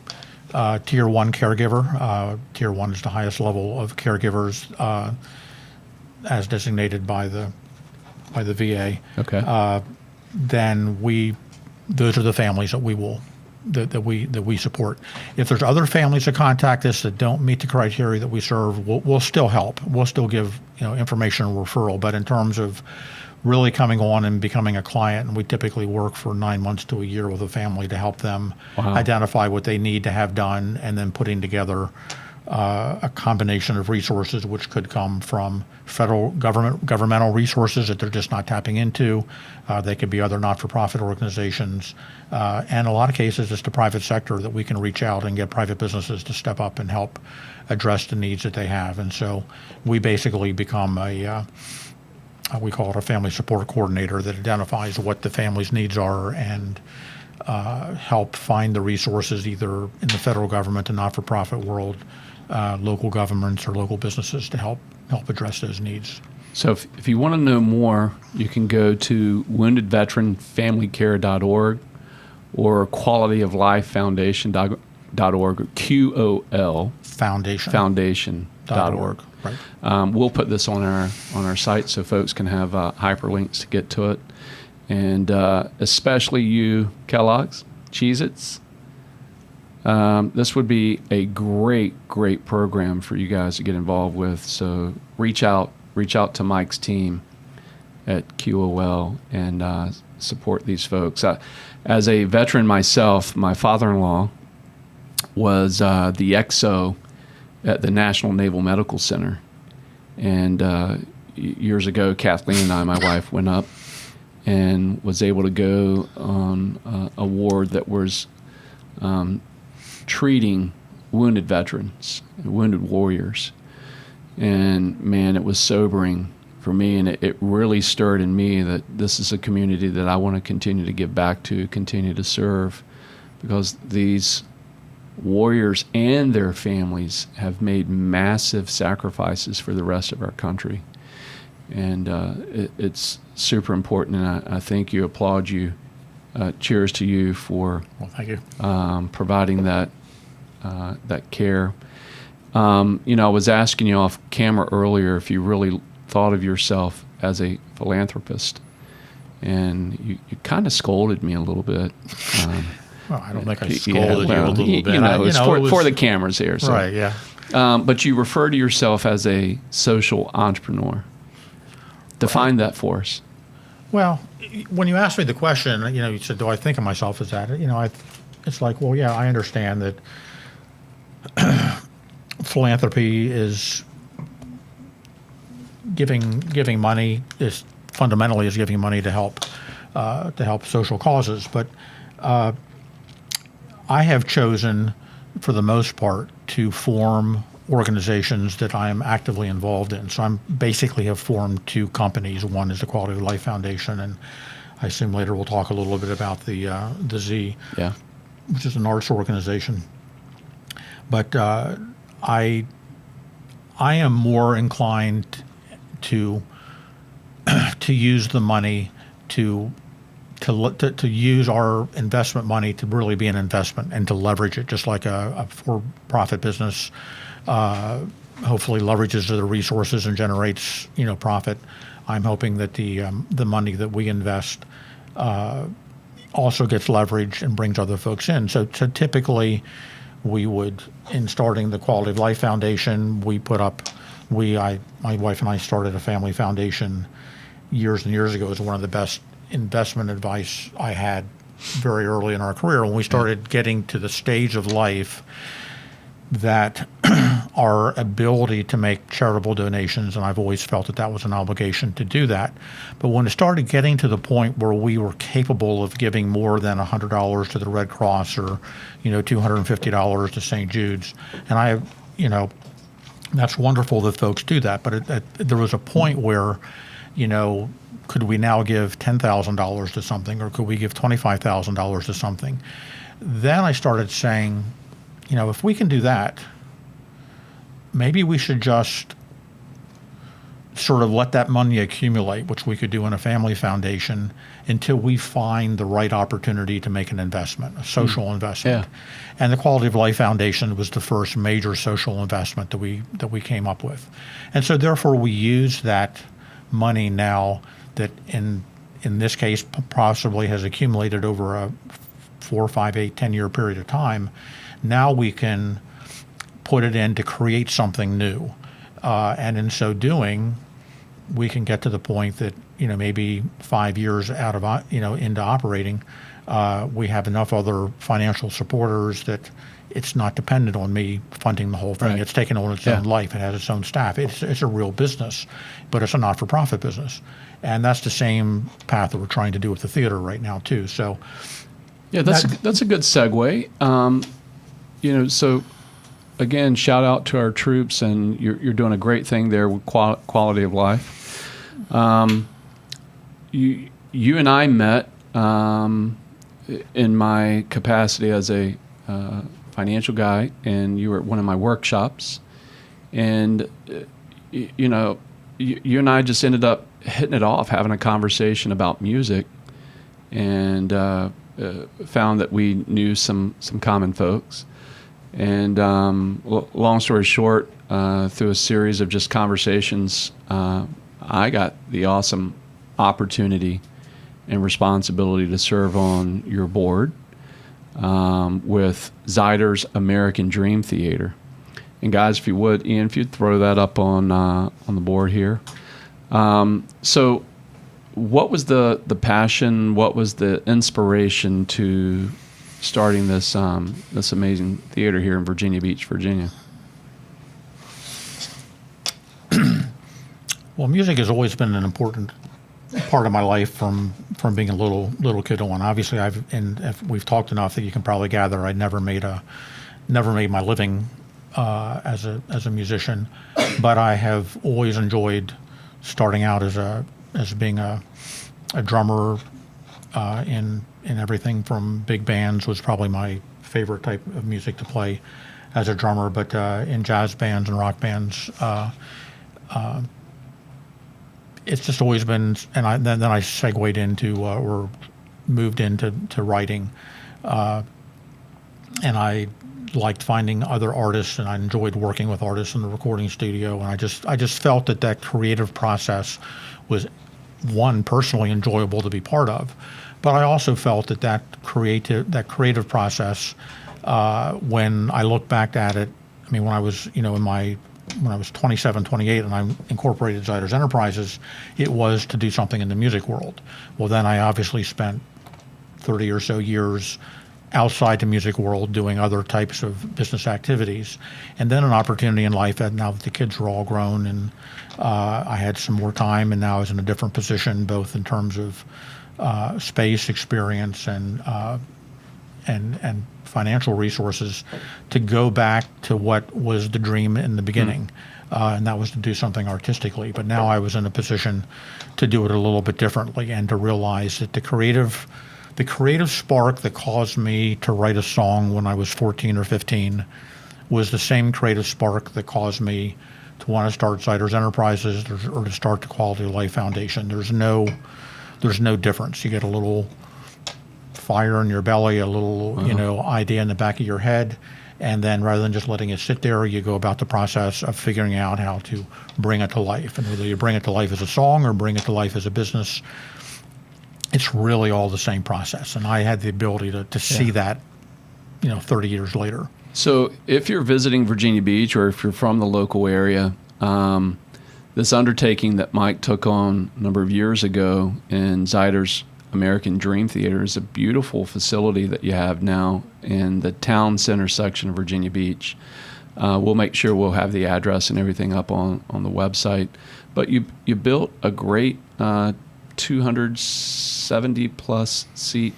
Tier 1 caregiver, Tier 1 is the highest level of caregivers as designated by the VA. Okay. Then those are the families that we support. If there's other families that contact us that don't meet the criteria that we serve, we'll still help. We'll still give information and referral. But in terms of really coming on and becoming a client, and we typically work for 9 months to a year with a family to help them identify what they need to have done, and then putting together a combination of resources, which could come from federal governmental resources that they're just not tapping into. They could be other not-for-profit organizations. And a lot of cases, it's the private sector that we can reach out and get private businesses to step up and help address the needs that they have. And so we basically become we call it a family support coordinator that identifies what the family's needs are and help find the resources either in the federal government and not-for-profit world, local governments or local businesses to help address those needs. So if you want to know more, you can go to woundedveteranfamilycare.org or qualityoflifefoundation.org, QOL foundation.org. Right. We'll put this on our site so folks can have hyperlinks to get to it. And especially you, Kellogg's, Cheez-Its, this would be a great program for you guys to get involved with. So reach out to Mike's team at QOL and support these folks. As a veteran myself, my father-in-law was the XO at the National Naval Medical Center. And years ago, Kathleen and I, my wife, went up and was able to go on a ward that was treating wounded veterans, wounded warriors. And man, it was sobering for me, and it really stirred in me that this is a community that I want to continue to give back to, continue to serve, because these warriors and their families have made massive sacrifices for the rest of our country. And it's super important, and I thank you, applaud you, cheers to you for thank you. Providing that care. I was asking you off camera earlier if you really thought of yourself as a philanthropist, and you kind of scolded me a little bit. Well, I don't think I scolded you a little bit. It's for the cameras here. So. Right, yeah. But you refer to yourself as a social entrepreneur. Define that for us. Well, when you asked me the question, you said, do I think of myself as that? It's like, well, yeah, I understand that philanthropy is giving money, is fundamentally is giving money to help social causes. But I have chosen, for the most part, to form organizations that I am actively involved in. So I'm basically have formed two companies. One is the Quality of Life Foundation, and I assume later we'll talk a little bit about the Z, which is an arts organization. But I am more inclined to use the money to use our investment money to really be an investment and to leverage it, just like a for-profit business hopefully leverages the resources and generates profit. I'm hoping that the money that we invest also gets leveraged and brings other folks in. So typically, we would, in starting the Quality of Life Foundation, my wife and I started a family foundation years and years ago. It was one of the best investment advice I had very early in our career. When we started getting to the stage of life that our ability to make charitable donations, and I've always felt that was an obligation to do that. But when it started getting to the point where we were capable of giving more than $100 to the Red Cross or, $250 to St. Jude's, and that's wonderful that folks do that. But there was a point where, could we now give $10,000 to something, or could we give $25,000 to something? Then I started saying, if we can do that, maybe we should just sort of let that money accumulate, which we could do in a family foundation, until we find the right opportunity to make an investment, a social investment. Yeah. And the Quality of Life Foundation was the first major social investment that we came up with. And so therefore we use that money now that in this case possibly has accumulated over a 4, 5, 8, 10-year period of time. Now we can put it in to create something new. And in so doing, we can get to the point that, maybe 5 years out of, into operating, we have enough other financial supporters that it's not dependent on me funding the whole thing. Right. It's taken on its own life. It has its own staff. It's a real business, but it's a not-for-profit business. And that's the same path that we're trying to do with the theater right now, too. So, yeah, that's a good segue. So again, shout out to our troops, and you're doing a great thing there with quality of life. You and I met in my capacity as a financial guy, and you were at one of my workshops, and you and I just ended up hitting it off, having a conversation about music, and found that we knew some common folks. And long story short, through a series of just conversations, I got the awesome opportunity and responsibility to serve on your board with Zeiders American Dream Theater. And guys, if you would, Ian, if you'd throw that up on the board here. So what was the passion, what was the inspiration to starting this amazing theater here in Virginia Beach, Virginia? Well, music has always been an important part of my life from being a little kid on. Obviously, if we've talked enough that you can probably gather I never made my living as a musician, but I have always enjoyed starting out as being a drummer in everything from big bands. Was probably my favorite type of music to play as a drummer, but in jazz bands and rock bands, it's just always been. And then I segued into or moved into writing, and I liked finding other artists, and I enjoyed working with artists in the recording studio. And I just felt that creative process was, one, personally enjoyable to be part of, but I also felt that creative process, when I look back at it, I mean, when I was when I was 27, 28, and I incorporated Zeiders Enterprises, it was to do something in the music world. Well, then I obviously spent 30 or so years outside the music world doing other types of business activities. And then an opportunity in life, and now that the kids were all grown and I had some more time, and now I was in a different position, both in terms of space, experience, and financial resources, to go back to what was the dream in the beginning, and that was to do something artistically. But now I was in a position to do it a little bit differently, and to realize that the creative spark that caused me to write a song when I was 14 or 15 was the same creative spark that caused me to want to start Zeiders Enterprises or to start the Quality of Life Foundation. There's no difference. You get a little fire in your belly, a little idea in the back of your head, and then rather than just letting it sit there, you go about the process of figuring out how to bring it to life. And whether you bring it to life as a song or bring it to life as a business, it's really all the same process. And I had the ability to see that 30 years later. So if you're visiting Virginia Beach, or if you're from the local area, this undertaking that Mike took on a number of years ago in Zeiders American Dream Theater is a beautiful facility that you have now in the town center section of Virginia Beach. We'll make sure we'll have the address and everything up on the website. But you built a great 270 plus seat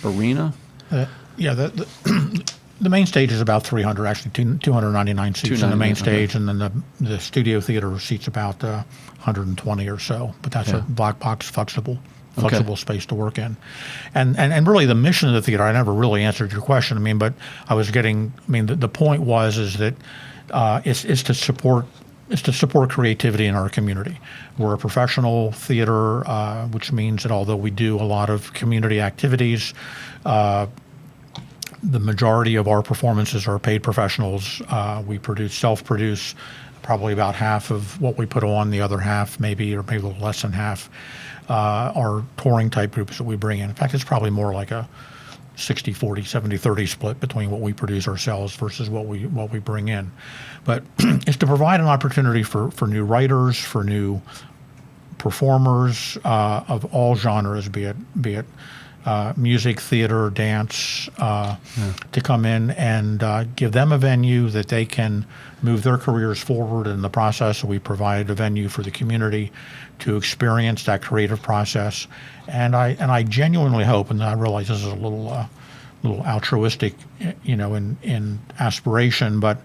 arena. The main stage is about 300, actually 299 seats in the main stage, and then the studio theater seats about 120 or so. But that's a BlackBox flexible space to work in. And really the mission of the theater, I never really answered your question. But the point is that is to support creativity in our community. We're a professional theater, which means that although we do a lot of community activities, the majority of our performances are paid professionals. We self-produce probably about half of what we put on. The other half, maybe a little less than half, are touring type groups that we bring in. In fact, it's probably more like a 60-40, 70-30 split between what we produce ourselves versus what we bring in. But it's to provide an opportunity for new writers, for new performers of all genres, be it music, theater, dance, to come in and give them a venue that they can move their careers forward. In the process, we provide a venue for the community to experience that creative process. And I genuinely hope, and I realize this is a little altruistic, in aspiration, but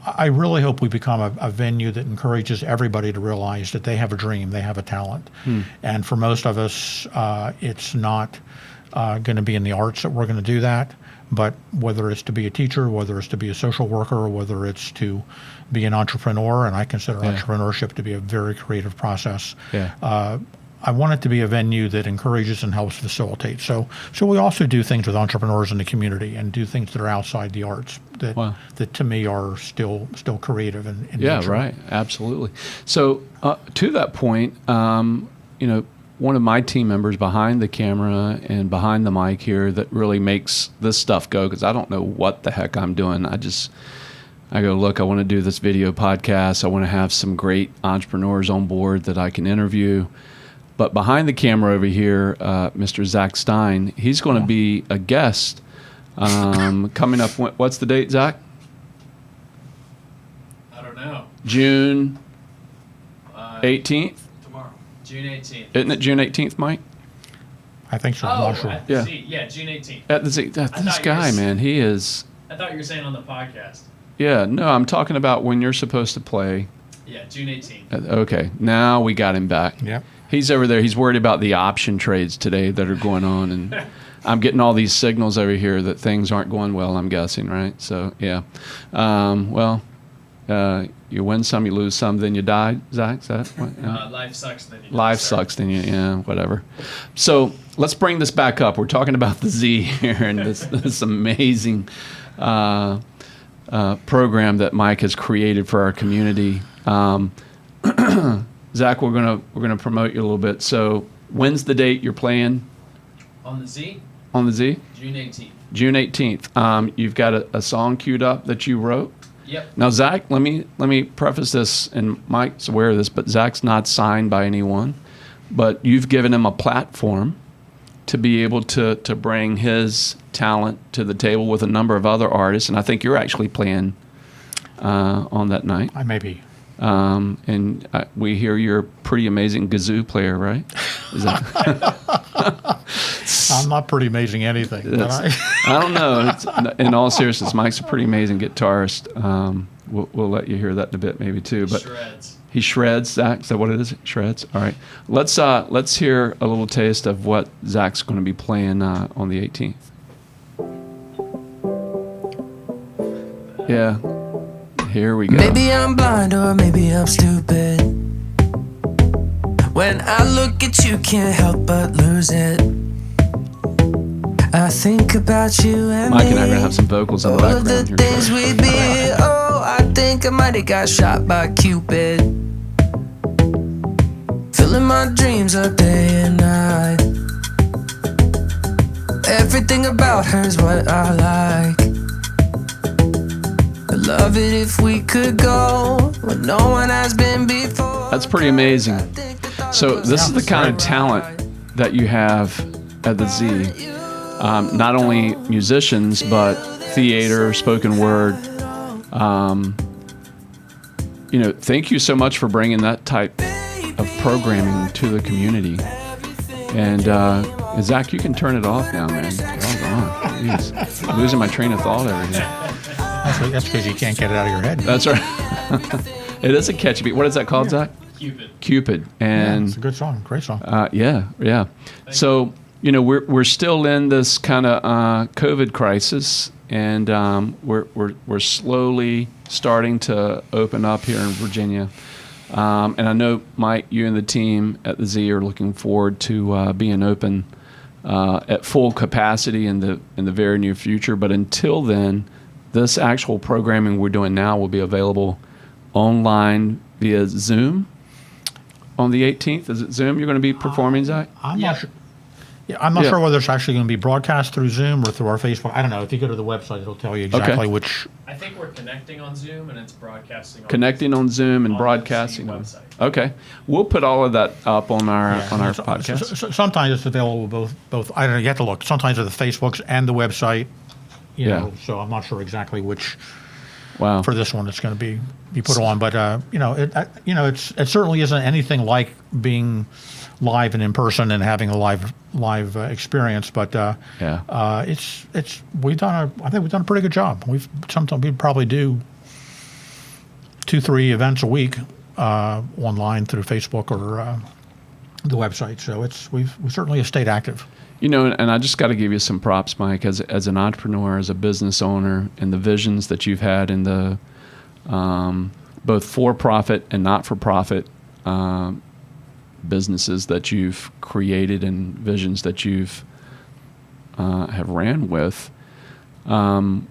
I really hope we become a venue that encourages everybody to realize that they have a dream, they have a talent. And for most of us, it's not going to be in the arts that we're going to do that, but whether it's to be a teacher, whether it's to be a social worker, or whether it's to be an entrepreneur, and I consider entrepreneurship to be a very creative process. I want it to be a venue that encourages and helps facilitate. So we also do things with entrepreneurs in the community and do things that are outside the arts that to me are still creative in nature. Right, absolutely. So to that point, one of my team members behind the camera and behind the mic here that really makes this stuff go, because I don't know what the heck I'm doing. I go, look, I want to do this video podcast. I want to have some great entrepreneurs on board that I can interview. But behind the camera over here, Mr. Zach Stein, he's going to be a guest coming up. What's the date, Zach? I don't know. June 18th? Tomorrow. June 18th. Isn't it June 18th, Mike? I think so. I'm not sure. At the Z. Yeah, June 18th. At the Z. This guy, man, he is... I thought you were saying on the podcast. Yeah, no, I'm talking about when you're supposed to play. Yeah, June 18th. Okay, now we got him back. Yep. He's over there. He's worried about the option trades today that are going on, and I'm getting all these signals over here that things aren't going well, I'm guessing, right? So, yeah. You win some, you lose some, then you die, Zach? Is that what? Life sucks, then you die. Life sucks, then you, whatever. So let's bring this back up. We're talking about the Z here and this amazing program that Mike has created for our community. Zach, we're gonna promote you a little bit. So, when's the date you're playing? On the Z? On the Z? June 18th. June 18th. You've got a song queued up that you wrote. Yep. Now, Zach, let me preface this, and Mike's aware of this, but Zach's not signed by anyone. But you've given him a platform to be able to bring his talent to the table with a number of other artists, and I think you're actually playing on that night. I may be. And we hear you're a pretty amazing kazoo player, right? Is that? I'm not pretty amazing anything. But I don't know. In all seriousness, Mike's a pretty amazing guitarist. We'll let you hear that in a bit, maybe too. But Shreds. He shreds. Zach, is that what it is? Shreds. All right. Let's hear a little taste of what Zach's going to be playing on the 18th. Yeah. Here we go. Maybe I'm blind or maybe I'm stupid. When I look at you, can't help but lose it. I think about you and Mike me. and I are gonna have some vocals in the all of background the here. things we be. Oh, I think I might have got shot by Cupid. Filling my dreams up day and night. Everything about her's what I like. I'd love it if we could go where no one has been before. That's pretty amazing. So this is the kind of talent that you have at the Z. Not only musicians, but theater, spoken word. Thank you so much for bringing that type of programming to the community. And Zach, you can turn it off now, man. Jeez. I'm losing my train of thought over here. That's because you can't get it out of your head. That's right. It is a catchy beat. What is that called, Zach? Cupid. Cupid. And it's a good song. Great song. yeah. So we're still in this kind of COVID crisis, and we're slowly starting to open up here in Virginia. And I know, Mike, you and the team at the Z are looking forward to being open at full capacity in the very near future. But until then, this actual programming we're doing now will be available online via Zoom on the 18th. Is it Zoom you're going to be performing, Zach? I'm not sure. Yeah, I'm not sure whether it's actually going to be broadcast through Zoom or through our Facebook. I don't know. If you go to the website, it'll tell you exactly which. I think we're connecting on Zoom and it's broadcasting. Connecting on Zoom and on broadcasting the on. website. Okay, we'll put all of that up on our podcast. Sometimes it's available both. I don't know. You have to look. Sometimes it's the Facebooks and the website. You know, so I'm not sure exactly which. Wow. For this one, it's going to be put on, but it certainly isn't anything like being live and in person and having a live experience. But we've done a pretty good job. We probably do 2-3 events a week online through Facebook or the website. So we've certainly stayed active. And I just got to give you some props, Mike, as an entrepreneur, as a business owner, and the visions that you've had in the both for-profit and not-for-profit businesses that you've created and visions that you've have ran with. And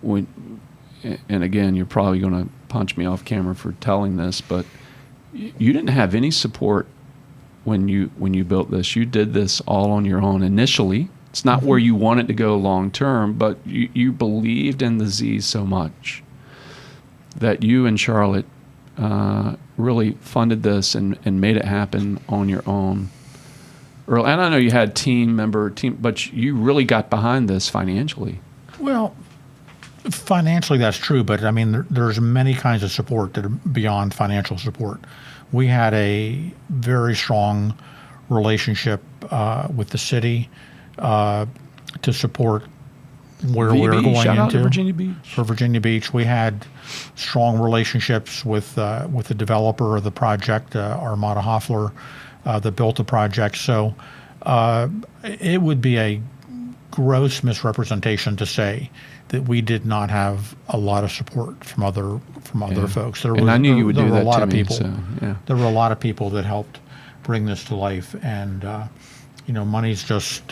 again, you're probably going to punch me off camera for telling this, but you didn't have any support when you built this. You did this all on your own initially. It's not where you wanted to go long term, but you believed in the Z so much that you and Charlotte really funded this and made it happen on your own. And I know you had team, but you really got behind this financially. Well, financially that's true, but I mean there's many kinds of support that are beyond financial support. We had a very strong relationship with the city to support where we were going shout out into to Virginia Beach. For Virginia Beach. We had strong relationships with the developer of the project, Armada Hoffler, that built the project. So it would be a gross misrepresentation to say that we did not have a lot of support from other folks. I knew you would do that a lot to of me, people. so, yeah. There were a lot of people that helped bring this to life, and money's just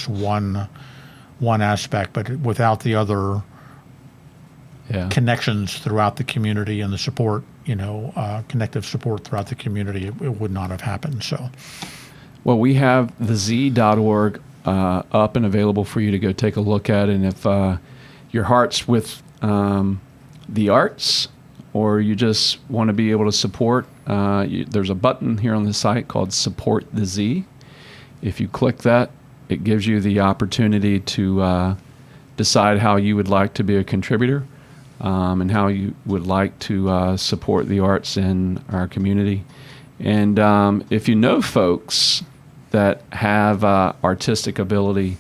one aspect, but without the other connections throughout the community and the support, connective support throughout the community, it would not have happened. So, well, we have the Z.org up and available for you to go take a look at. And if your heart's with the arts, or you just want to be able to support, there's a button here on the site called Support the Z. If you click that, it gives you the opportunity to decide how you would like to be a contributor and how you would like to support the arts in our community. And if you know folks that have artistic ability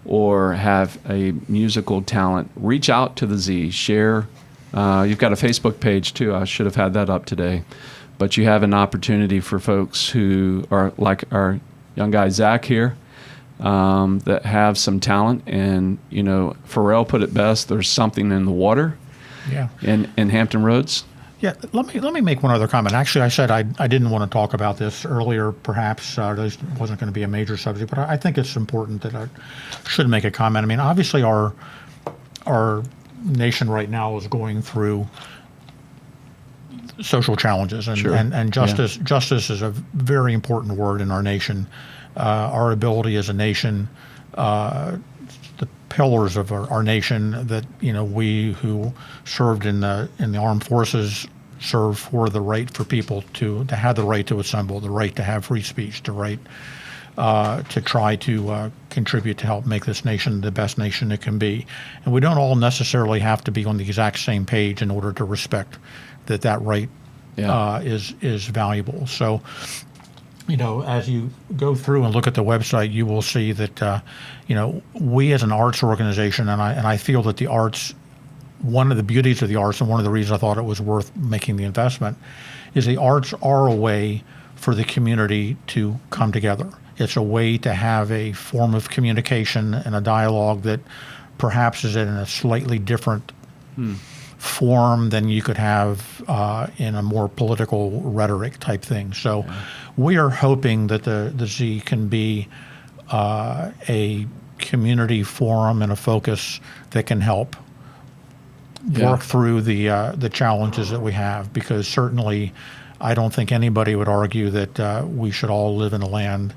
or have a musical talent, reach out to the Z. Share. You've got a Facebook page too. I should have had that up today. But you have an opportunity for folks who are like our young guy Zach here, that have some talent. And Pharrell put it best: there's something in the water. Yeah. In Hampton Roads. Yeah, let me make one other comment. Actually, I said I didn't want to talk about this earlier, perhaps. At least it wasn't going to be a major subject, but I think it's important that I should make a comment. I mean, obviously our nation right now is going through social challenges, and, Sure. and justice Justice is a very important word in our nation. Our ability as a nation, the pillars of our nation that we who served in the armed forces serve for the right for people to have the right to assemble, the right to have free speech, the right to try to contribute to help make this nation the best nation it can be. And we don't all necessarily have to be on the exact same page in order to respect that right is valuable. So, as you go through and look at the website, you will see that, we as an arts organization, and I feel that the arts, one of the beauties of the arts, and one of the reasons I thought it was worth making the investment, is the arts are a way for the community to come together It's a way to have a form of communication and a dialogue that perhaps is in a slightly different form than you could have in a more political rhetoric type thing. So we are hoping that the Z can be a community forum and a focus that can help work through the challenges that we have, because certainly I don't think anybody would argue that we should all live in a land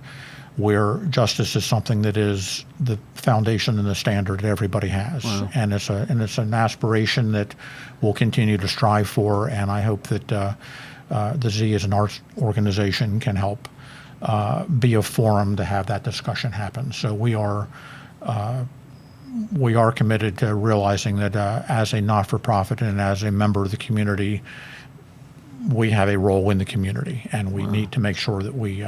where justice is something that is the foundation and the standard that everybody has. Wow. And it's an aspiration that we'll continue to strive for, and I hope that the Z as an arts organization can help be a forum to have that discussion happen. So we are committed to realizing that as a not-for-profit and as a member of the community, we have a role in the community, and we need to make sure that we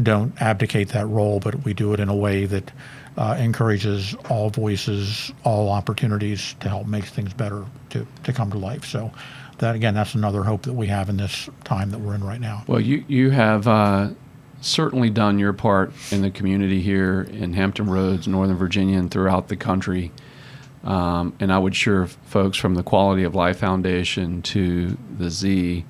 don't abdicate that role, but we do it in a way that encourages all voices, all opportunities to help make things better to come to life. So that, again, that's another hope that we have in this time that we're in right now. Well, you have certainly done your part in the community here in Hampton Roads, Northern Virginia, and throughout the country. And I would sure folks from the Quality of Life Foundation to the Z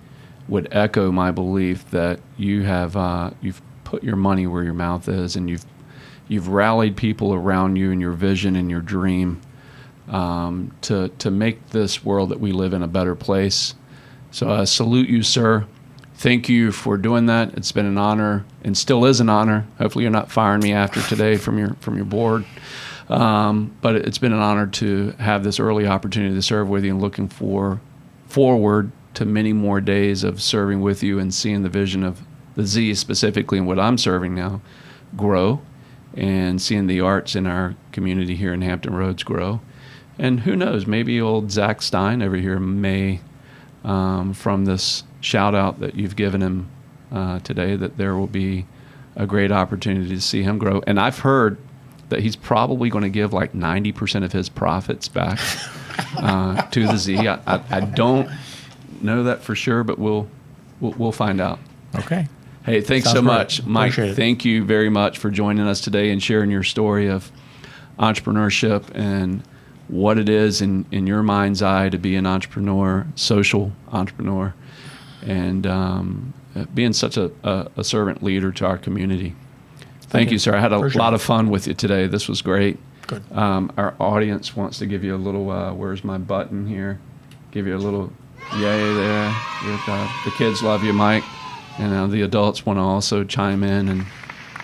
would echo my belief that you have you've put your money where your mouth is, and you've rallied people around you and your vision and your dream to make this world that we live in a better place. So I salute you, sir. Thank you for doing that. It's been an honor, and still is an honor. Hopefully you're not firing me after today from your board. But it's been an honor to have this early opportunity to serve with you, and looking forward to many more days of serving with you and seeing the vision of the Z specifically and what I'm serving now grow, and seeing the arts in our community here in Hampton Roads grow. And who knows, maybe old Zach Stein over here may, from this shout out that you've given him today, that there will be a great opportunity to see him grow. And I've heard that he's probably going to give like 90% of his profits back to the Z. I don't know that for sure, but we'll find out. Okay. Hey, thanks Sounds so great. much, Mike. Appreciate it. Thank you very much for joining us today and sharing your story of entrepreneurship and what it is in your mind's eye to be an entrepreneur, social entrepreneur, and being such a servant leader to our community. Thank you, sir. I had a lot of fun with you today. This was great. Good. Our audience wants to give you a little, where's my button here? Give you a little yay there. The kids love you, Mike. And the adults want to also chime in and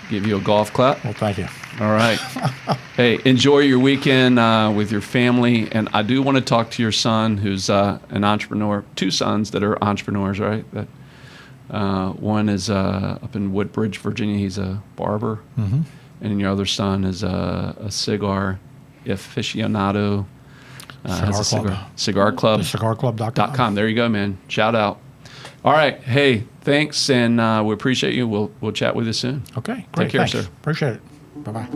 give you a golf clap. Well, thank you. All right. Hey, enjoy your weekend with your family. And I do want to talk to your son, who's an entrepreneur. Two sons that are entrepreneurs, right? One is up in Woodbridge, Virginia. He's a barber. Mm-hmm. And your other son is a cigar aficionado. Cigar Club. Cigarclub.com. There you go, man. Shout out. All right. Hey, thanks, and we appreciate you. We'll chat with you soon. Okay, great. Take care, Thanks. sir. Appreciate it. Bye-bye.